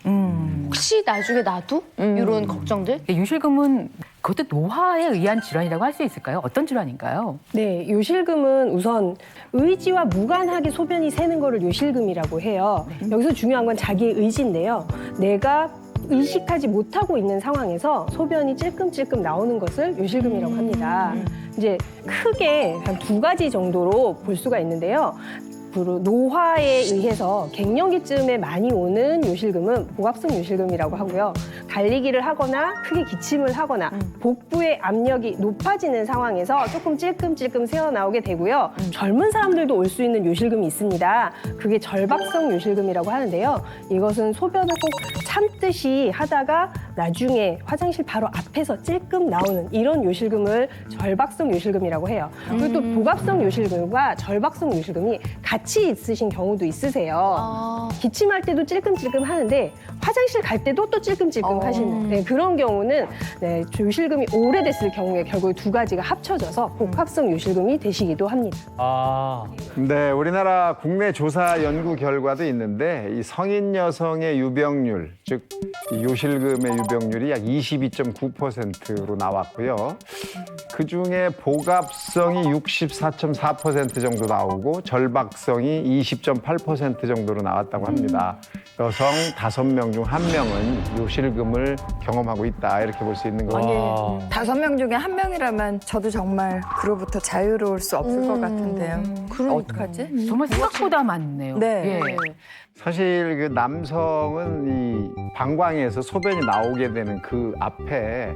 S4: 혹시 나중에 나도 이런 걱정들?
S1: 요실금은 그것도 노화에 의한 질환이라고 할 수 있을까요? 어떤 질환인가요?
S9: 네, 요실금은 우선 의지와 무관하게 소변이 새는 거를 요실금이라고 해요. 여기서 중요한 건 자기의 의지인데요. 내가 의식하지 못하고 있는 상황에서 소변이 찔끔찔끔 나오는 것을 요실금이라고 합니다. 이제 크게 한 2가지 정도로 볼 수가 있는데요. 노화에 의해서 갱년기쯤에 많이 오는 요실금은 복압성 요실금이라고 하고요. 달리기를 하거나 크게 기침을 하거나 복부의 압력이 높아지는 상황에서 조금 찔끔찔끔 새어나오게 되고요. 젊은 사람들도 올 수 있는 요실금이 있습니다. 그게 절박성 요실금이라고 하는데요. 이것은 소변을 꼭 참듯이 하다가 나중에 화장실 바로 앞에서 찔끔 나오는 이런 요실금을 절박성 요실금이라고 해요. 그리고 또 복압성 요실금과 절박성 요실금이 같이 있으신 경우도 있으세요. 기침할 때도 찔끔찔끔 하는데 화장실 갈 때도 또 찔끔찔끔 하시는 네, 그런 경우는 네, 요실금이 오래됐을 경우에 결국 2가지가 합쳐져서 복합성 요실금이 되시기도 합니다.
S6: 네, 우리나라 국내 조사 연구 결과도 있는데 이 성인 여성의 유병률, 즉 이 요실금의 유병률이 약 22.9%로 나왔고요. 그중에 복압성이 64.4% 정도 나오고 절박성이 20.8% 정도로 나왔다고 합니다. 여성 5명 중 1명은 요실금을 경험하고 있다 이렇게 볼 수 있는 거죠.
S8: 5명 중에 1명이라면 저도 정말 그로부터 자유로울 수 없을 것 같은데요. 그럼 어떡하지?
S1: 정말 생각보다 많네요.
S8: 네.
S1: 예.
S6: 사실 그 남성은 이 방광에서 소변이 나오게 되는 그 앞에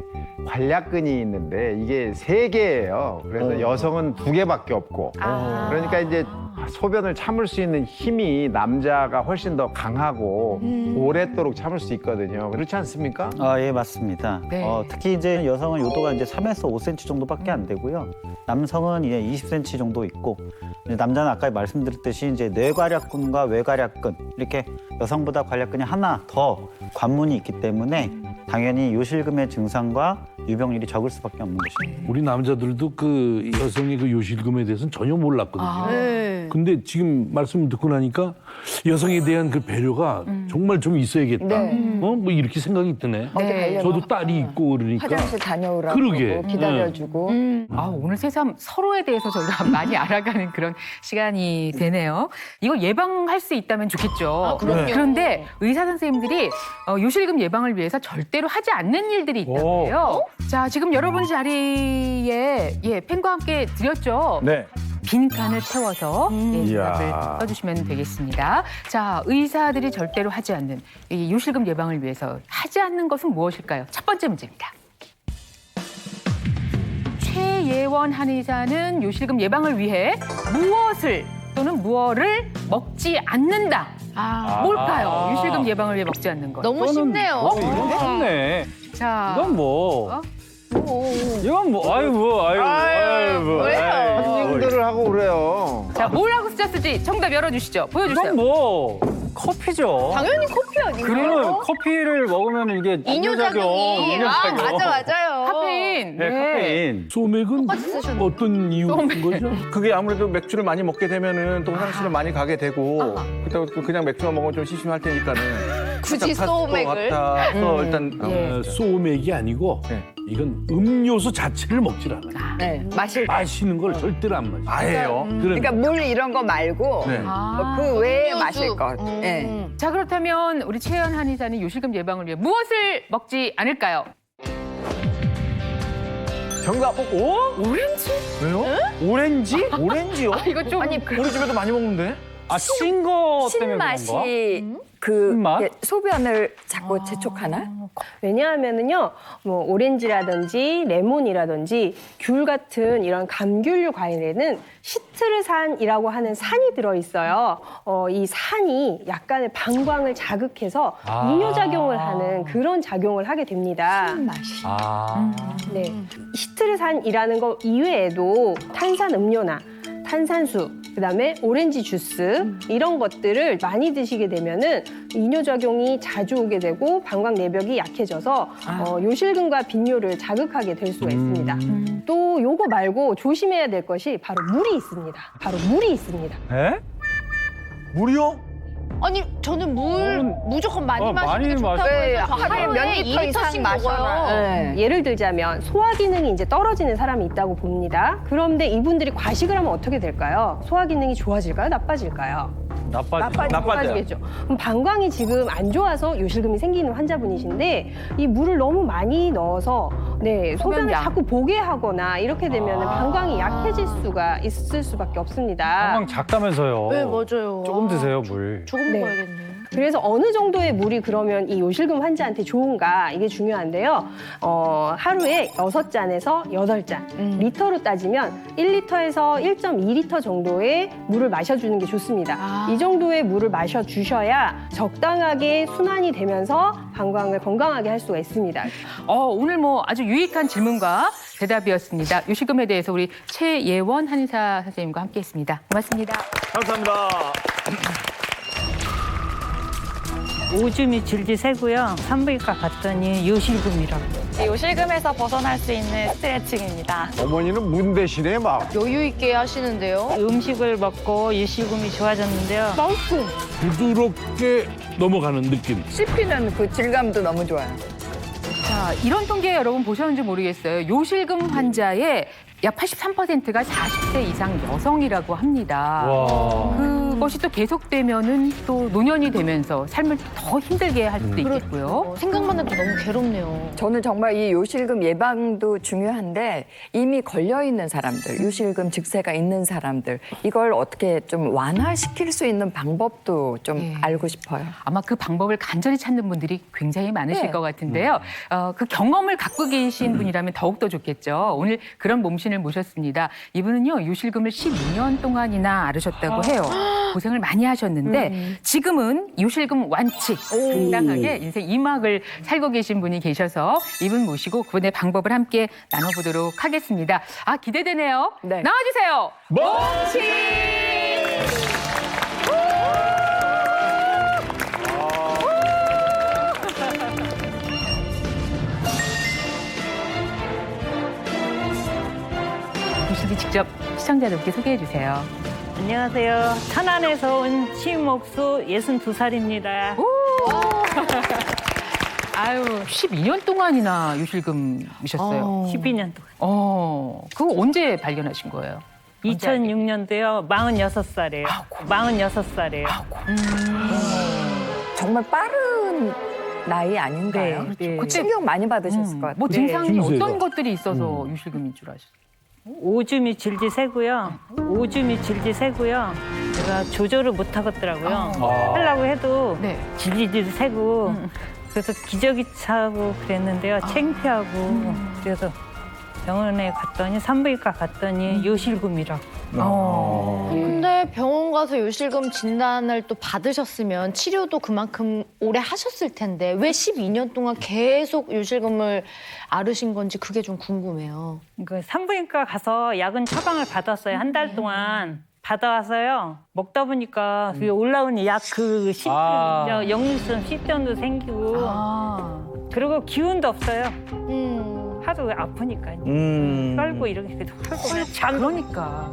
S6: 관략근이 있는데 이게 3개예요. 그래서 여성은 2개밖에 없고 그러니까 이제 소변을 참을 수 있는 힘이 남자가 훨씬 더 강하고 오랫도록 참을 수 있거든요. 그렇지 않습니까?
S7: 예, 맞습니다.
S1: 네.
S7: 특히 이제 여성은 요도가 이제 3에서 5cm 정도밖에 안 되고요. 남성은 이제 20cm 정도 있고, 이제 남자는 아까 말씀드렸듯이 이제 뇌괄약근과 외괄약근 이렇게 여성보다 관략근이 하나 더 관문이 있기 때문에 당연히 요실금의 증상과 유병률이 적을 수밖에 없는 것입니다.
S2: 우리 남자들도 그 여성의 그 요실금에 대해서는 전혀 몰랐거든요.
S4: 네.
S2: 근데 지금 말씀 듣고 나니까 여성에 대한 그 배려가 정말 좀 있어야겠다.
S8: 네.
S2: 뭐 이렇게 생각이 드네.
S8: 어디 가려면
S2: 저도 딸이 있고 그러니까.
S8: 화장실 다녀오라고
S2: 그러게.
S8: 기다려주고.
S1: 오늘 새삼 서로에 대해서 저희가 많이 알아가는 그런 시간이 되네요. 이거 예방할 수 있다면 좋겠죠.
S4: 그럼요.
S1: 그런데 의사 선생님들이 요실금 예방을 위해서 절대로 하지 않는 일들이 있다고요. 자, 지금 여러분 자리에 펜과 함께 드렸죠.
S3: 네.
S1: 빈칸을 채워서 정답을
S3: 이야.
S1: 써주시면 되겠습니다. 자, 의사들이 절대로 하지 않는 이 요실금 예방을 위해서 하지 않는 것은 무엇일까요? 첫 번째 문제입니다. 최예원 한의사는 요실금 예방을 위해 무엇을 또는 무엇을 먹지 않는다. 뭘까요? 요실금 예방을 위해 먹지 않는 것.
S4: 너무 쉽네요.
S5: 이건 쉽네.
S1: 자,
S5: 이건 뭐. 이건 뭐. 아유, 뭐.
S6: 힘들을 하고 그래요.
S1: 자, 뭐라고 쓰셨을지 정답 열어주시죠. 보여주세요.
S5: 이건 뭐. 커피죠.
S4: 당연히 커피 아닌가요?
S5: 그러면 커피를 먹으면 이게
S4: 이뇨작용이.
S5: 이뇨작용.
S4: 맞아요.
S1: 카페인.
S5: 네, 카페인.
S2: 소맥은
S4: 쓰셨는데.
S2: 어떤 이유인 거죠?
S3: 그게 아무래도 맥주를 많이 먹게 되면은 또 화장실을 많이 가게 되고 그렇다고 그냥 맥주만 먹으면 좀 심심할 테니까는
S4: 굳이
S3: 살짝
S4: 소맥을?
S3: 같아서 일단
S2: 소맥이 아니고
S3: 네.
S2: 이건 음료수 자체를 먹질 않아요.
S8: 네, 마실 때.
S2: 마시는 걸 절대로 안 마셔요.
S3: 아예요.
S8: 그러니까 물 이런 거 말고
S3: 네.
S8: 그 외에
S4: 음료수.
S8: 마실 것. 네.
S1: 자, 그렇다면 우리 최연 한의사는 요실금 예방을 위해 무엇을 먹지 않을까요?
S3: 정답.
S1: 오렌지?
S3: 왜요? 오렌지? 오렌지요?
S1: 이거 좀
S8: 아니
S3: 우리 집에도 많이 먹는데?
S5: 아, 신 거 때문에 그런가?
S8: 신맛이 그
S5: 신맛?
S8: 예, 소변을 자꾸 재촉하나?
S9: 왜냐하면은요, 뭐 오렌지라든지 레몬이라든지 귤 같은 이런 감귤류 과일에는 시트르산이라고 하는 산이 들어 있어요. 이 산이 약간의 방광을 자극해서 이뇨작용을 하는 그런 작용을 하게 됩니다. 네, 시트르산이라는 거 이외에도 탄산 음료나 탄산수, 그다음에 오렌지 주스 이런 것들을 많이 드시게 되면은 이뇨작용이 자주 오게 되고 방광 내벽이 약해져서 요실금과 빈뇨를 자극하게 될 수가 있습니다. 또 요거 말고 조심해야 될 것이 바로 물이 있습니다. 바로 물이 있습니다.
S5: 에?
S3: 물이요?
S4: 아니 저는 물 무조건 많이 마시는
S5: 많이
S4: 게 좋다고
S5: 마셔.
S4: 해서
S8: 하루에 몇 리터 이상 마셔라. 네.
S9: 예를 들자면 소화 기능이 이제 떨어지는 사람이 있다고 봅니다. 그런데 이분들이 과식을 하면 어떻게 될까요? 소화 기능이 좋아질까요? 나빠질까요?
S3: 나빠져요.
S9: 그럼 방광이 지금 안 좋아서 요실금이 생기는 환자분이신데 이 물을 너무 많이 넣어서 소변을
S1: 소변량.
S9: 자꾸 보게 하거나 이렇게 되면 방광이 약해질 수가 있을 수밖에 없습니다.
S5: 방광 작다면서요.
S4: 네 맞아요.
S5: 조금 드세요, 물.
S4: 조금
S9: 네.
S4: 먹어야겠네.
S9: 그래서 어느 정도의 물이 그러면 이 요실금 환자한테 좋은가 이게 중요한데요. 하루에 6잔에서 8잔. 리터로 따지면 1리터에서 1.2리터 정도의 물을 마셔주는 게 좋습니다. 이 정도의 물을 마셔주셔야 적당하게 순환이 되면서 방광을 건강하게 할 수가 있습니다.
S1: 오늘 뭐 아주 유익한 질문과 대답이었습니다. 요실금에 대해서 우리 최예원 한의사 선생님과 함께했습니다. 고맙습니다.
S3: 감사합니다.
S10: 오줌이 질질 새고요. 산부인과 갔더니 요실금이라고.
S11: 요실금에서 벗어날 수 있는 스트레칭입니다.
S6: 어머니는 문 대신에 막
S4: 여유 있게 하시는데요.
S10: 음식을 먹고 요실금이 좋아졌는데요.
S2: 부드럽게 넘어가는 느낌.
S8: 씹히는 그 질감도 너무 좋아요.
S1: 자, 이런 통계 여러분 보셨는지 모르겠어요. 요실금 환자의 약 83%가 40대 이상 여성이라고 합니다.
S5: 와.
S1: 그것이 또 계속되면은 또 노년이 되면서 삶을 더 힘들게 할 수도 있겠고요.
S4: 생각만 해도 너무 괴롭네요.
S8: 저는 정말 이 요실금 예방도 중요한데 이미 걸려 있는 사람들, 요실금 증세가 있는 사람들 이걸 어떻게 좀 완화시킬 수 있는 방법도 좀 알고 싶어요.
S1: 아마 그 방법을 간절히 찾는 분들이 굉장히 많으실
S8: 네.
S1: 것 같은데요. 그 경험을 갖고 계신 분이라면 더욱더 좋겠죠. 오늘 그런 몸신을 모셨습니다. 이분은요, 요실금을 12년 동안이나 앓으셨다고 해요. 고생을 많이 하셨는데 지금은 요실금 완치, 당당하게 인생 2막을 살고 계신 분이 계셔서 이분 모시고 그분의 방법을 함께 나눠보도록 하겠습니다. 아, 기대되네요.
S8: 네.
S1: 나와주세요. 몸신! 모신이 직접 시청자들께 소개해 주세요.
S10: 안녕하세요. 천안에서 온 심옥수 62살입니다.
S1: 아유, 12년 동안이나 요실금이셨어요.
S10: 12년 동안.
S1: 그거 언제 발견하신 거예요?
S10: 2006년도요. 46살이에요. 46살이에요.
S8: 정말 빠른 나이 아닌가요?
S10: 네.
S1: 그때
S8: 충격 많이 받으셨을 것 같아요.
S1: 뭐 증상이
S2: 증세가.
S1: 어떤 것들이 있어서 요실금인 줄 아셨어요?
S10: 오줌이 질질 새고요. 오줌이 질질 새고요. 제가 조절을 못 하겠더라고요. 하려고 해도
S1: 네.
S10: 질질 새고 그래서 기저귀 차고 그랬는데요. 창피하고 그래서 병원에 갔더니 산부인과 갔더니 요실금이라고.
S4: 근데 병원 가서 요실금 진단을 또 받으셨으면 치료도 그만큼 오래 하셨을 텐데 왜 12년 동안 계속 요실금을 앓으신 건지 그게 좀 궁금해요.
S10: 그 산부인과 가서 약은 처방을 받았어요. 한 달 동안. 받아와서요. 먹다 보니까 그 올라오는 약 그 역류성 식전도 생기고 그리고 기운도 없어요. 하도 아프니까요. 떨고 이렇게 하고 잠도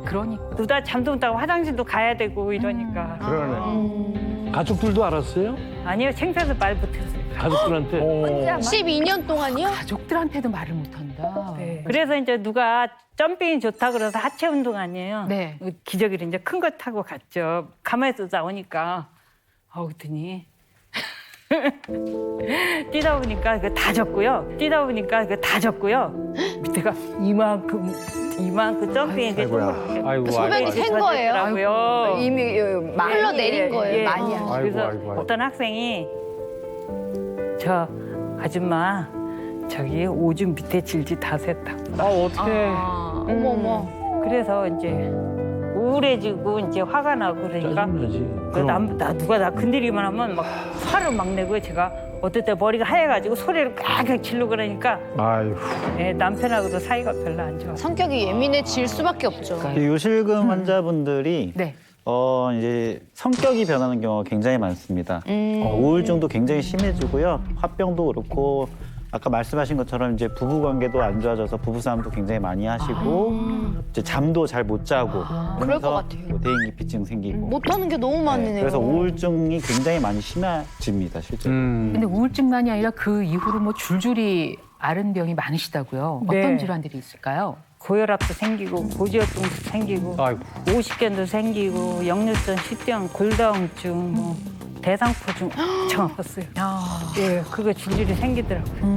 S1: 그러니까.
S10: 누다 잠도 못 자고 화장실도 가야 되고 이러니까.
S6: 그러네.
S2: 가족들도 알았어요?
S10: 아니요, 창피해서 말 못했어요.
S2: 가족들한테?
S4: 12년 동안이요?
S1: 가족들한테도 말을 못한다.
S10: 네. 그래서 이제 누가 점핑이 좋다 그래서 하체 운동 아니에요.
S1: 네.
S10: 기저귀를 이제 큰 거 타고 갔죠. 가만히 나오니까 그랬더니 뛰다 보니까 다 젖고요. 밑에가 이만큼 점핑이
S5: 아이고,
S4: 소변이 샌 거예요?
S10: 더라고요.
S8: 이미 많이
S4: 흘러내린 거예요.
S10: 예.
S8: 많이 하죠.
S10: 그래서 어떤 학생이 저 아줌마 저기 오줌 밑에 질질 다 샜다고.
S5: 어떻게?
S4: 어머.
S10: 그래서 이제 우울해지고 이제 화가 나고 그러니까 누가 나 건드리기만 하면 막 화를 막 내고 제가 어떨 때 머리가 하얘가지고 소리를 꽉 지르고 그러니까
S6: 아유.
S10: 예, 남편하고도 사이가 별로 안 좋아.
S4: 성격이 예민해질 수밖에 없죠.
S7: 이 요실금 환자분들이
S1: 네.
S7: 이제 성격이 변하는 경우가 굉장히 많습니다. 우울증도 굉장히 심해지고요. 화병도 그렇고 아까 말씀하신 것처럼 이제 부부 관계도 안 좋아져서 부부 싸움도 굉장히 많이 하시고 이제 잠도 잘 못 자고
S4: 그럴 것 같아요.
S7: 뭐 대인기피증 생기고
S4: 못하는 게 너무 많네요.
S7: 그래서 우울증이 굉장히 많이 심해집니다, 실제로.
S1: 근데 우울증만이 아니라 그 이후로 뭐 줄줄이 앓은 병이 많으시다고요.
S10: 네.
S1: 어떤 질환들이 있을까요?
S10: 고혈압도 생기고 고지혈증도 생기고
S5: 아이고.
S10: 오십견도 생기고 역류성 식도염, 골다공증, 뭐 대상포증 엄청 아팠어요. 예, 그거 줄줄이 생기더라고요.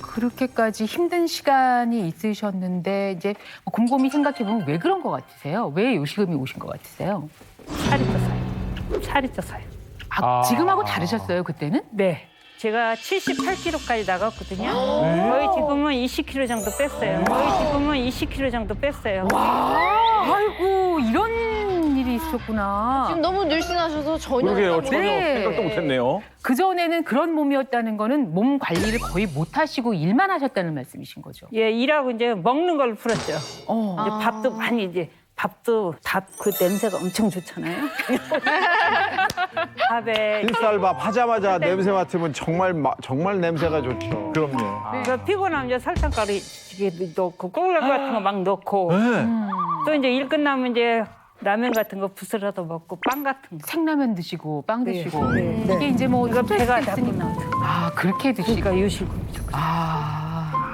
S1: 그렇게까지 힘든 시간이 있으셨는데 이제 곰곰이 생각해보면 왜 그런 것 같으세요? 왜 요실금이 오신 것 같으세요?
S10: 살이 쪄서요.
S1: 지금하고 다르셨어요, 그때는?
S10: 네. 제가 78kg까지 나갔거든요. 거의 지금은 20kg 정도 뺐어요.
S1: 아이고, 이런 일이 있었구나.
S4: 지금 너무 늘씬하셔서 전혀
S3: 그러게요.
S4: 생각
S3: 전혀
S1: 네.
S3: 생각도 못했네요.
S1: 그전에는 그런 몸이었다는 거는 몸 관리를 거의 못 하시고 일만 하셨다는 말씀이신 거죠.
S10: 예, 일하고 이제 먹는 걸로 풀었죠. 이제 밥도 많이 밥도 그 냄새가 엄청 좋잖아요. 밥에
S6: 흰쌀밥 하자마자 냄새 맡으면 정말 냄새가 좋죠.
S3: 그럼요.
S10: 그래서 피곤하면 이제 설탕가루 이게 넣고 꿀 같은 거 막 넣고 또 이제 일 끝나면 이제 라면 같은 거 부스러져 먹고 빵 같은 거.
S1: 생라면 드시고 빵
S10: 네.
S1: 드시고
S10: 네.
S1: 이게 이제 뭐
S10: 이거 배가
S1: 스트레스 있으니까.
S10: 나쁘나.
S1: 그렇게 드시고.
S10: 그러니까 요실금.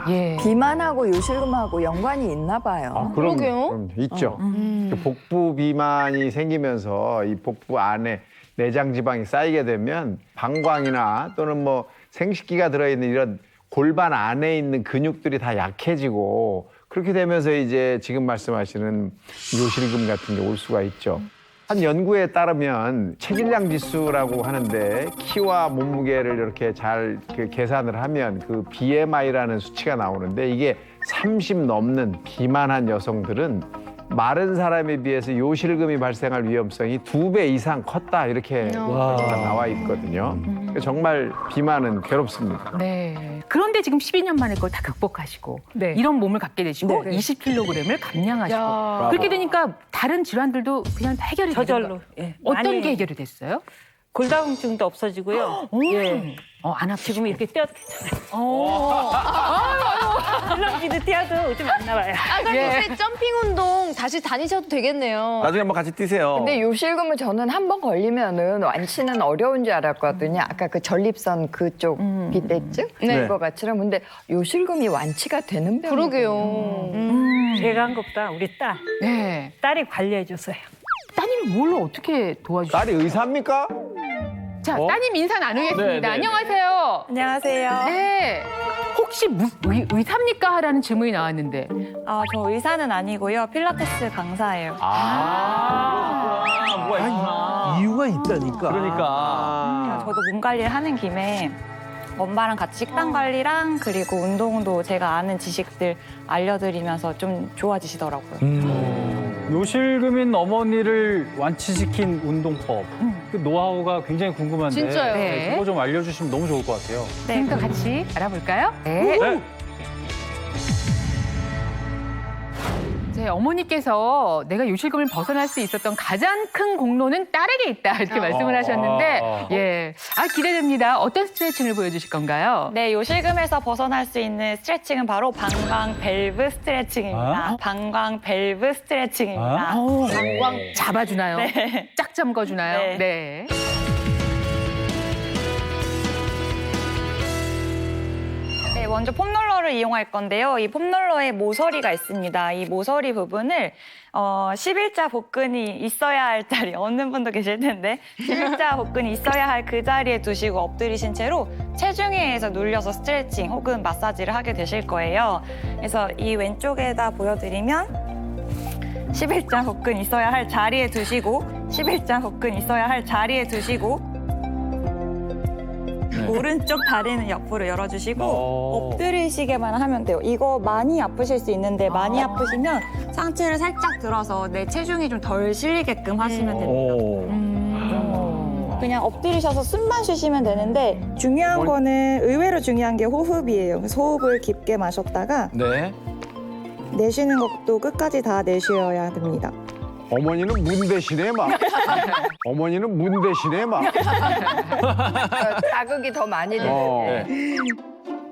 S1: 예.
S8: 비만하고 요실금하고 연관이 있나 봐요.
S4: 그러게요.
S6: 있죠. 그 복부 비만이 생기면서 이 복부 안에 내장 지방이 쌓이게 되면 방광이나 또는 뭐 생식기가 들어있는 이런 골반 안에 있는 근육들이 다 약해지고 그렇게 되면서 이제 지금 말씀하시는 요실금 같은 게 올 수가 있죠. 한 연구에 따르면 체질량 지수라고 하는데 키와 몸무게를 이렇게 잘 계산을 하면 그 BMI라는 수치가 나오는데 이게 30 넘는 비만한 여성들은 마른 사람에 비해서 요실금이 발생할 위험성이 2배 이상 컸다 이렇게 나와 있거든요. 정말 비만은 괴롭습니다.
S1: 네. 그런데 지금 12년 만에 그걸 다 극복하시고
S10: 네.
S1: 이런 몸을 갖게 되시고
S10: 네.
S1: 20kg을 감량하시고 그렇게 되니까 다른 질환들도 그냥 다 해결이
S10: 저절로.
S1: 되는 거예요.
S10: 예.
S1: 어떤
S10: 많이
S1: 게 해결이 됐어요?
S10: 골다공증도 없어지고요. 예.
S1: 안 아프시고.
S10: 지금 이렇게 떼어도 괜찮아요. 슬럼피드 떼어도 오줌 안 나와요.
S4: 그럼 요새 점핑 운동 다시 다니셔도 되겠네요.
S3: 나중에 한번 같이 뛰세요.
S8: 근데 요실금은 저는 한 번 걸리면은 완치는 어려운 줄 알았거든요. 아까 그 전립선 그쪽 비대증 그거 같이는 근데 요실금이 완치가 되는 병이에요.
S4: 그러게요.
S10: 제가 한 것보다 우리 딸.
S1: 네.
S10: 딸이 관리해줬어요.
S1: 따님이 뭘로 어떻게 도와주세요?
S6: 딸이 의사입니까?
S1: 자, 따님 인사 나누겠습니다.
S3: 네, 네,
S1: 안녕하세요.
S11: 안녕하세요.
S1: 네. 혹시 의사입니까? 하라는 질문이 나왔는데.
S11: 저 의사는 아니고요. 필라테스 강사예요.
S3: 뭐가 있구나.
S2: 이유가 있다니까.
S3: 그러니까.
S11: 저도 몸 관리를 하는 김에 엄마랑 같이 식단 관리랑 그리고 운동도 제가 아는 지식들 알려드리면서 좀 좋아지시더라고요.
S5: 요실금인 어머니를 완치시킨 운동법. 그 노하우가 굉장히 궁금한데.
S4: 진짜요?
S1: 네.
S5: 그거 좀 알려주시면 너무 좋을 것 같아요.
S1: 지금부터 같이 알아볼까요? 네. 제 어머니께서 내가 요실금을 벗어날 수 있었던 가장 큰 공로는 딸에게 있다 이렇게 말씀을 하셨는데 기대됩니다. 어떤 스트레칭을 보여주실 건가요?
S11: 네, 요실금에서 벗어날 수 있는 스트레칭은 바로 방광 밸브 스트레칭입니다. 방광 밸브 스트레칭입니다.
S1: 방광 잡아주나요?
S11: 네.
S1: 짝 잠궈주나요?
S11: 네.
S1: 네.
S11: 네, 먼저 폼롤러를 이용할 건데요. 이 폼롤러에 모서리가 있습니다. 이 모서리 부분을 11자 복근이 있어야 할 자리, 없는 분도 계실 텐데 11자 복근이 있어야 할 그 자리에 두시고 엎드리신 채로 체중에 의해서 눌려서 스트레칭 혹은 마사지를 하게 되실 거예요. 그래서 이 왼쪽에다 보여드리면 11자 복근 있어야 할 자리에 두시고 11자 복근 있어야 할 자리에 두시고 오른쪽 다리는 옆으로 열어주시고 엎드리시게만 하면 돼요. 이거 많이 아프실 수 있는데 많이 아프시면 상체를 살짝 들어서 내 체중이 좀 덜 실리게끔 하시면 됩니다. 그냥 엎드리셔서 숨만 쉬시면 되는데 중요한 거는 의외로 중요한 게 호흡이에요. 그래서 호흡을 깊게 마셨다가
S3: 네.
S11: 내쉬는 것도 끝까지 다 내쉬어야 됩니다.
S6: 어머니는 문 대신에 막. 어머니는 문 대신에 막.
S8: 자극이 더 많이 되는데.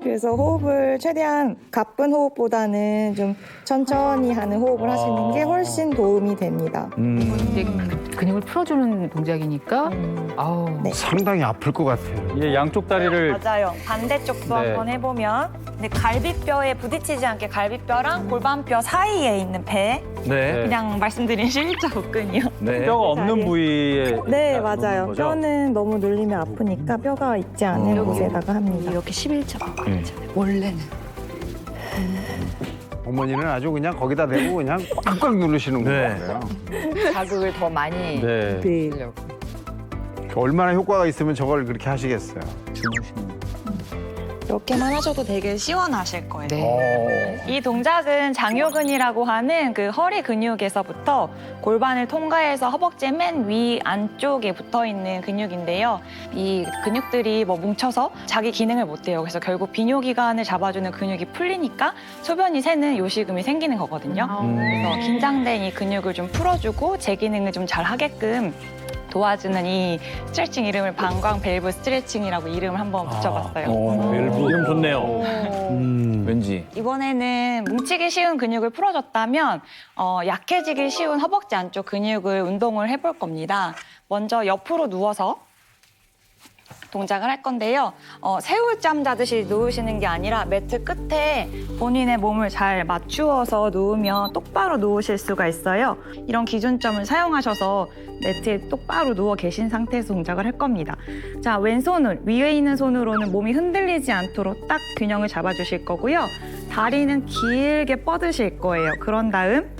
S11: 그래서 호흡을 최대한 가쁜 호흡보다는 좀 천천히 하는 호흡을 하시는 게 훨씬 도움이 됩니다.
S1: 이제 근육을 풀어주는 동작이니까 아우.
S11: 네.
S6: 상당히 아플 것 같아요.
S5: 예, 양쪽 다리를
S11: 맞아요. 반대쪽도 한번 해보면 근데 갈비뼈에 부딪히지 않게 갈비뼈랑 골반뼈 사이에 있는 배
S3: 네.
S11: 그냥 말씀드린 11자 복근이요.
S3: 네.
S5: 뼈가 없는 부위에
S11: 네,
S5: 놓는
S11: 맞아요.
S5: 거죠?
S11: 뼈는 너무 눌리면 아프니까 뼈가 있지 않은 곳에다가 합니다.
S4: 이렇게 11자 복근.
S1: 원래는.
S6: 어머니는 아주 그냥 거기다 대고 그냥 꽉꽉 누르시는
S3: 네.
S6: 거예요.
S8: 자극을 더 많이
S5: 네.
S8: 주려고.
S6: 얼마나 효과가 있으면 저걸 그렇게 하시겠어요.
S11: 이렇게만 하셔도 되게 시원하실 거예요.
S1: 네.
S11: 이 동작은 장요근이라고 하는 그 허리 근육에서부터 골반을 통과해서 허벅지 맨 위 안쪽에 붙어 있는 근육인데요. 이 근육들이 뭐 뭉쳐서 자기 기능을 못 해요. 그래서 결국 비뇨기관을 잡아주는 근육이 풀리니까 소변이 새는 요실금이 생기는 거거든요. 그래서 긴장된 이 근육을 좀 풀어주고 제 기능을 좀 잘 하게끔 도와주는 이 스트레칭 이름을 방광 밸브 스트레칭이라고 이름을 한번 붙여봤어요.
S3: 밸브 이름 좋네요. 왠지.
S11: 이번에는 뭉치기 쉬운 근육을 풀어줬다면 약해지기 쉬운 허벅지 안쪽 근육을 운동을 해볼 겁니다. 먼저 옆으로 누워서 동작을 할 건데요. 새우잠 자듯이 누우시는 게 아니라 매트 끝에 본인의 몸을 잘 맞추어서 누우면 똑바로 누우실 수가 있어요. 이런 기준점을 사용하셔서 매트에 똑바로 누워 계신 상태에서 동작을 할 겁니다. 자, 왼손을 위에 있는 손으로는 몸이 흔들리지 않도록 딱 균형을 잡아주실 거고요. 다리는 길게 뻗으실 거예요. 그런 다음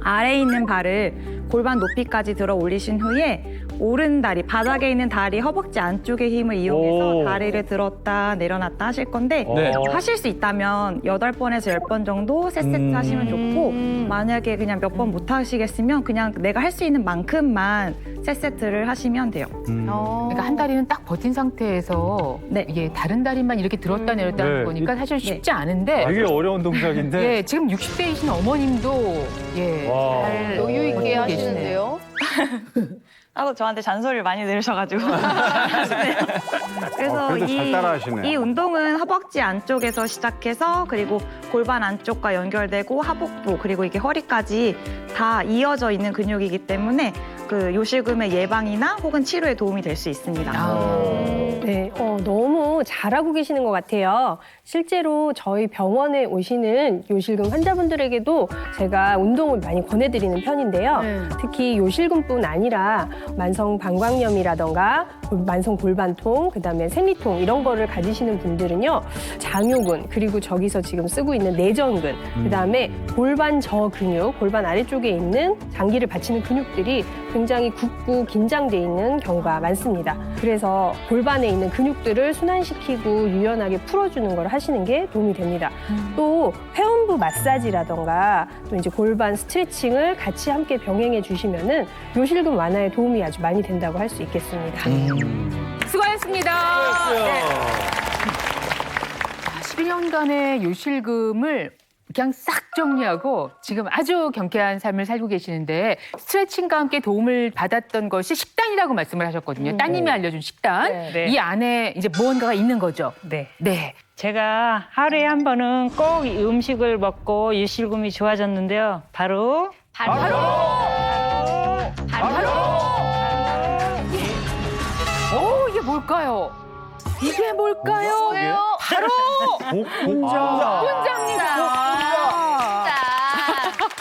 S11: 아래에 있는 발을 골반 높이까지 들어 올리신 후에 오른 다리, 바닥에 있는 다리, 허벅지 안쪽의 힘을 이용해서 다리를 들었다 내려놨다 하실 건데
S3: 네.
S11: 하실 수 있다면 8번에서 10번 정도 세 세트 하시면 좋고 만약에 그냥 몇 번 못 하시겠으면 그냥 내가 할 수 있는 만큼만 세 세트를 하시면 돼요.
S1: 그러니까 한 다리는 딱 버틴 상태에서
S11: 네.
S1: 이게 다른 다리만 이렇게 들었다 내렸다 하는
S5: 네.
S1: 거니까 사실 쉽지 않은데
S5: 되게 어려운 동작인데
S1: 예, 지금 60대이신 어머님도 예,
S5: 와.
S1: 잘
S4: 여유 있게
S1: 버티고 계시네요.
S4: 하시는데요.
S11: 저한테 잔소리를 많이 들으셔가지고. 그래서
S6: 그래도 잘 따라하시네.
S11: 이 운동은 허벅지 안쪽에서 시작해서 그리고 골반 안쪽과 연결되고 하복부 그리고 이게 허리까지 다 이어져 있는 근육이기 때문에 그 요실금의 예방이나 혹은 치료에 도움이 될 수 있습니다.
S9: 네, 너무 잘하고 계시는 것 같아요. 실제로 저희 병원에 오시는 요실금 환자분들에게도 제가 운동을 많이 권해드리는 편인데요. 특히 요실금뿐 아니라 만성 방광염이라던가 만성 골반통, 그다음에 생리통 이런 거를 가지시는 분들은요. 장요근, 그리고 저기서 지금 쓰고 있는 내전근, 그다음에 골반 저 근육, 골반 아래쪽에 있는 장기를 받치는 근육들이 굉장히 굳고 긴장돼 있는 경우가 많습니다. 그래서 골반에 있는 근육들을 순환시키고 유연하게 풀어주는 걸 하시는 게 도움이 됩니다. 또 회원부 마사지라던가 또 이제 골반 스트레칭을 같이 함께 병행해 주시면은 요실금 완화에 도움이 아주 많이 된다고 할 수 있겠습니다.
S1: 수고하셨습니다. 네. 11년간의 요실금을 그냥 싹 정리하고 지금 아주 경쾌한 삶을 살고 계시는데 스트레칭과 함께 도움을 받았던 것이 식단이라고 말씀을 하셨거든요. 따님이 알려준 식단.
S10: 네.
S1: 이 안에 이제 무언가가 있는 거죠.
S10: 네.
S1: 네.
S10: 제가 하루에 한 번은 꼭 이 음식을 먹고 요실금이 좋아졌는데요. 바로
S1: 오, 이게 뭘까요? 이게 뭘까요? 바로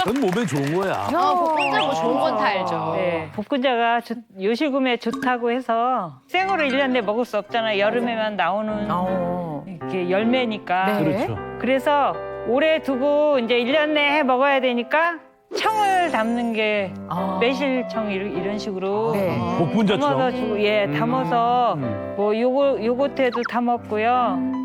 S2: 그건 몸에 좋은 거야.
S4: 복분자 뭐 좋은 건 다 알죠.
S10: 네, 복분자가 요실금에 좋다고 해서 생으로 1년 내에 먹을 수 없잖아요. 여름에만 나오는 이렇게 열매니까.
S1: 네.
S2: 그렇죠.
S10: 그래서 오래 두고 이제 1년 내에 먹어야 되니까 청을 담는 게 매실청 이런 식으로
S1: 네.
S2: 복분자처럼.
S10: 담아서 주고 담아서 뭐 요거트에도 담았고요.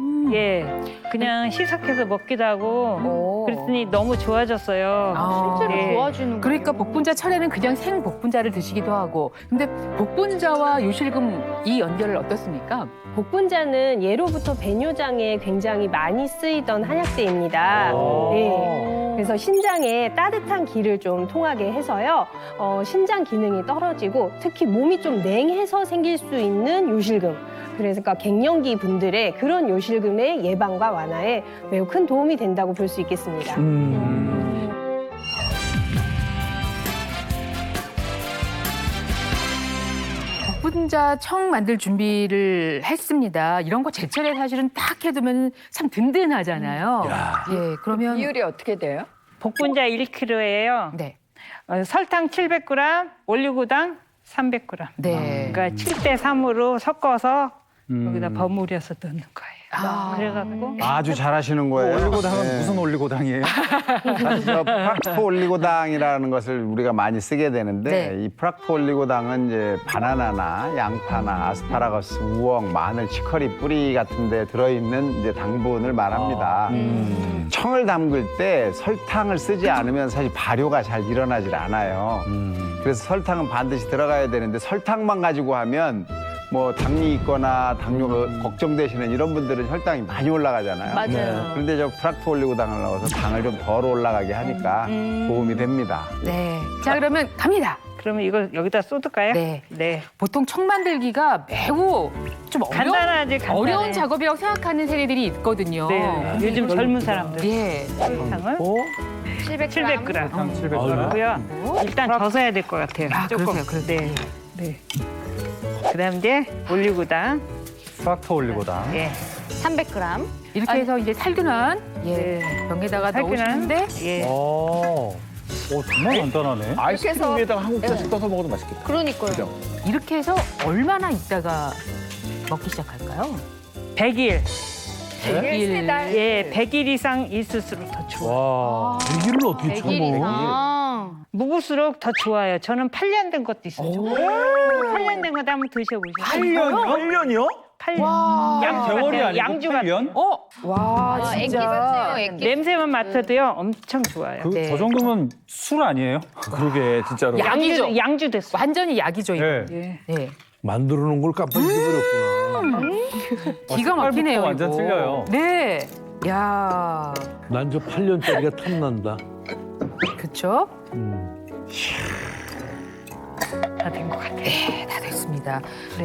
S10: 그냥 시삭해서 먹기도 하고 그랬더니 너무 좋아졌어요.
S4: 실제로 좋아지는 거.
S1: 그러니까 복분자 철에는 그냥 생 복분자를 드시기도 하고. 근데 복분자와 요실금 이 연결을 어떻습니까?
S9: 복분자는 예로부터 배뇨장에 굉장히 많이 쓰이던 한약재입니다. 네. 그래서 신장에 따뜻한 기를 좀 통하게 해서요. 신장 기능이 떨어지고 특히 몸이 좀 냉해서 생길 수 있는 요실금. 그래서 갱년기 분들의 그런 요실금의 예방과 완화에 매우 큰 도움이 된다고 볼 수 있겠습니다.
S1: 복분자 청 만들 준비를 했습니다. 이런 거 제철에 사실은 딱 해두면 참 든든하잖아요. 예, 그러면
S8: 비율이 어떻게 돼요?
S10: 복분자 1kg예요.
S1: 네,
S10: 설탕 700g, 올리고당 300g.
S1: 네.
S10: 그러니까 7대 3으로 섞어서 여기다 버무려서 넣는 거예요. 그래갖고
S6: 아주 잘하시는 거예요.
S5: 올리고당은
S6: 네.
S5: 무슨 올리고당이에요?
S6: 사실 프락토 올리고당이라는 것을 우리가 많이 쓰게 되는데
S1: 네.
S6: 이 프락토 올리고당은 이제 바나나나 양파나 아스파라거스, 우엉, 마늘, 치커리 뿌리 같은 데 들어있는 이제 당분을 말합니다. 청을 담글 때 설탕을 쓰지 않으면 사실 발효가 잘 일어나질 않아요. 그래서 설탕은 반드시 들어가야 되는데 설탕만 가지고 하면 뭐 당이 있거나 당뇨가 걱정되시는 이런 분들은 혈당이 많이 올라가잖아요.
S4: 맞아요.
S6: 그런데 저 프락토 올리고당을 넣어서 당을 좀 덜 올라가게 하니까 도움이 됩니다.
S1: 네. 자, 그러면 갑니다.
S10: 그러면 이걸 여기다 쏟을까요?
S1: 네.
S10: 네.
S1: 보통 청 만들기가 매우 좀
S10: 간단하지, 간단해.
S1: 어려운 작업이라고 생각하는 세대들이 있거든요.
S10: 네. 요즘 젊은 사람들.
S1: 예.
S10: 설탕을
S4: 700g.
S10: 700g.
S5: 한 700g.
S10: 고요. 일단 젖어야 될 것 같아요.
S1: 아,
S10: 조금.
S1: 그러세요.
S10: 네. 네. 그다음 이제 올리고당.
S5: 프락토 올리고당.
S10: 예.
S4: 300g.
S1: 이렇게 해서 이제 살균한 병에다가
S10: 살균한.
S1: 넣으시는데
S10: 예.
S5: 정말 간단하네.
S3: 아이스크림 위에다가 한국자씩 떠서 먹어도 맛있겠다.
S4: 그러니까요.
S1: 이렇게 해서 얼마나 있다가 먹기 시작할까요?
S10: 100일.
S8: 100일, 3달.
S10: 예, 100일 이상 있을수록 더 좋아요.
S2: 와, 얘기를 어떻게 참어?
S10: 묵을수록 더 좋아요. 저는 8년 된 것도 있어요. 8년 된 것도 한번 드셔보세요.
S3: 8년이요?
S10: 8년.
S5: 개월이 아니고
S10: 양주 같은
S5: 8년?
S1: 와,
S4: 애기
S1: 진짜.
S4: 같아요, 애기.
S10: 냄새만 맡아도요, 엄청 좋아요.
S5: 저 정도면 술 아니에요?
S3: 그러게 진짜로.
S1: 약이죠.
S10: 양주 됐어.
S1: 완전히 약이죠, 이거.
S5: 네.
S1: 예.
S2: 만들어 놓은 걸 깜빡 잊어버렸구나.
S1: 기가 막히네요.
S5: 완전
S1: 이거.
S5: 틀려요.
S1: 네. 야,
S2: 난 저 8년짜리가 탐난다.
S1: 그쵸?
S10: 다 된 것 같아요.
S1: 네, 다 됐습니다.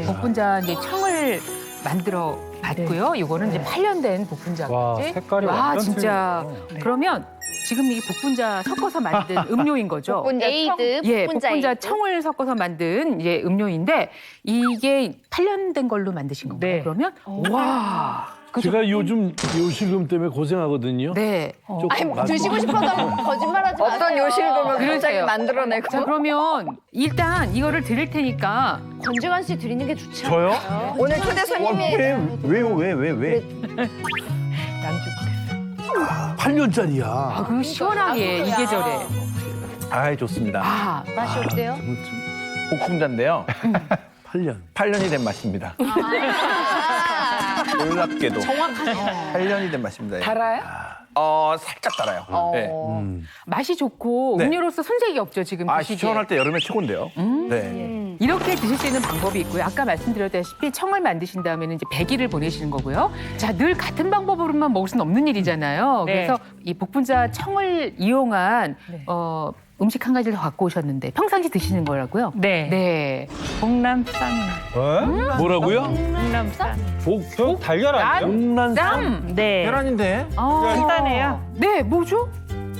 S1: 복분자 이제 청을 만들어 봤고요. 이거는 이제 8년 된 복분자까지.
S5: 와, 색깔이
S1: 와,
S5: 완전
S1: 진짜.
S5: 틀리네요.
S1: 그러면 지금 이 복분자 섞어서 만든 음료인 거죠?
S4: 복분자 에이드,
S1: 예,
S4: 복분자
S1: 복분자
S4: 에이드.
S1: 청을 섞어서 만든 이제 음료인데 이게 8년 된 걸로 만드신 건가요?
S10: 네.
S1: 그러면 와.
S2: 제가 요즘 요실금 때문에 고생하거든요.
S1: 네.
S2: 조금
S4: 드시고 싶어도 거짓말하지 마세요.
S8: 어떤 요실금을 갑자기
S1: 그러세요.
S8: 만들어내고.
S1: 자, 그러면 일단 이거를 드릴 테니까
S4: 권재관 씨 드리는 게 좋죠.
S3: 저요?
S8: 오늘 초대 손님이
S3: 왜?
S1: 양주.
S2: 8년짜리야.
S1: 아, 그 시원하게 이 계절에.
S3: 아이 좋습니다.
S1: 아,
S4: 맛이 어때요?
S3: 복분자인데요.
S2: 8년.
S3: 8년이 된 맛입니다. 놀랍게도
S4: 정확하죠.
S3: 8년이 된 맛입니다. 예.
S8: 달아요?
S3: 살짝 달아요. 네.
S1: 맛이 좋고
S3: 네.
S1: 음료로서 손색이 없죠, 지금 드시기에.
S3: 시원할 때 여름에 최고인데요. 네.
S1: 이렇게 드실 수 있는 방법이 있고요. 아까 말씀드렸다시피 청을 만드신 다음에는 이제 100일을 보내시는 거고요. 자, 늘 같은 방법으로만 먹을 수는 없는 일이잖아요.
S10: 네.
S1: 그래서 이 복분자 청을 이용한 음식 한 가지 더 갖고 오셨는데 평상시 드시는 거라고요?
S10: 네.
S1: 네.
S10: 복남쌈.
S2: 뭐라고요?
S10: 복남쌈.
S5: 저 달걀 아니에요?
S2: 용난쌈.
S10: 네.
S3: 계란인데?
S10: 간단해요.
S1: 네, 뭐죠?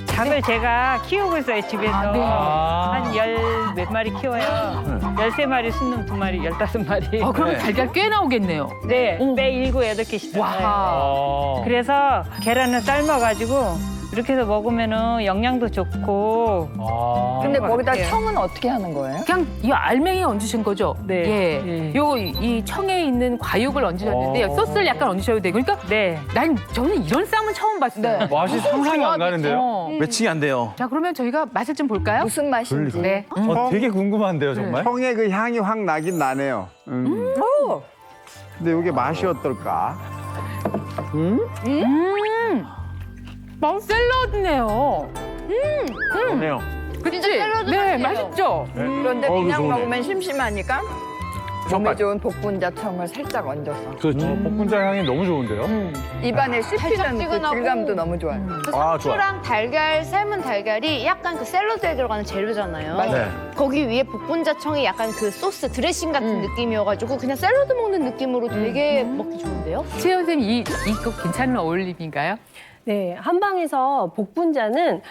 S10: 닭을 제가 키우고 있어요, 집에서.
S1: 네.
S10: 한 열 몇 마리 키워요. 13마리, 순놈 2마리, 15마리.
S1: 그러면 달걀 꽤 나오겠네요.
S10: 네, 매 7, 8개씩.
S1: 와.
S10: 그래서 계란을 삶아가지고 이렇게 해서 먹으면은 영양도 좋고.
S8: 근데
S10: 것
S8: 거기다
S10: 같아요.
S8: 청은 어떻게 하는 거예요?
S1: 그냥 이 알맹이 얹으신 거죠?
S10: 네.
S1: 예.
S10: 네.
S1: 이 청에 있는 과육을 얹으셨는데 소스를 약간 얹으셔도 되고. 그러니까
S10: 네.
S1: 저는 이런 쌈은 처음 봤어요.
S8: 네.
S5: 맛이 상상이 안 가는데요?
S3: 매칭이 안 돼요.
S1: 자, 그러면 저희가 맛을 좀 볼까요?
S8: 무슨 맛인지.
S1: 네.
S5: 되게 궁금한데요, 정말?
S6: 청의 그 향이 확 나긴 나네요. 근데 이게 맛이 어떨까?
S1: 샐러드네요.
S3: 좋네요.
S1: 그치?
S4: 샐러드
S1: 네,
S4: 같아요.
S1: 맛있죠?
S8: 그런데
S2: 어우,
S8: 그냥
S2: 좋네.
S8: 먹으면 심심하니까 몸에 좋은 복분자 청을 살짝 얹어서
S2: 그렇죠.
S5: 복분자 향이 너무 좋은데요?
S8: 입안에 씹히는 그
S4: 살짝지근하고.
S8: 질감도 너무 좋아요.
S4: 그
S3: 아, 좋아.
S4: 상추랑 달걀, 삶은 달걀이 약간 그 샐러드에 들어가는 재료잖아요.
S3: 네.
S4: 거기 위에 복분자청이 약간 그 소스 드레싱 같은 느낌이어가지고 그냥 샐러드 먹는 느낌으로 되게 먹기 좋은데요?
S1: 최현 선생님, 이거 괜찮은 어울림인가요?
S9: 네, 한방에서 복분자는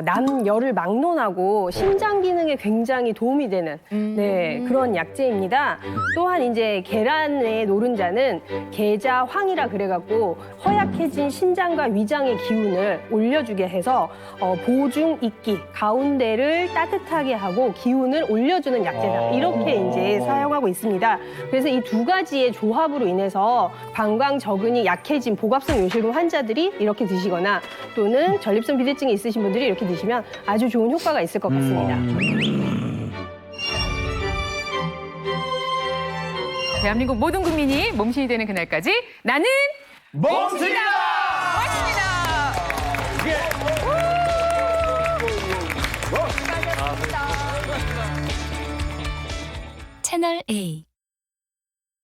S9: 남열을 막론하고 심장 기능에 굉장히 도움이 되는 네, 그런 약재입니다. 또한 이제 계란의 노른자는 계자황이라 그래갖고 허약해진 신장과 위장의 기운을 올려주게 해서 보중 익기, 가운데를 따뜻하게 하고 기운을 올려주는 약재다. 이렇게 이제 사용하고 있습니다. 그래서 이 두 가지의 조합으로 인해서 방광 적응이 약해진 복압성 요실금 환자들이 이렇게 드시거나 또는 전립선 비대증이 있으신 분들이 이렇게 드시면 아주 좋은 효과가 있을 것 같습니다.
S1: 대한민국 모든 국민이 몸신이 되는 그날까지 나는
S3: 멈습니다!
S12: 채널 A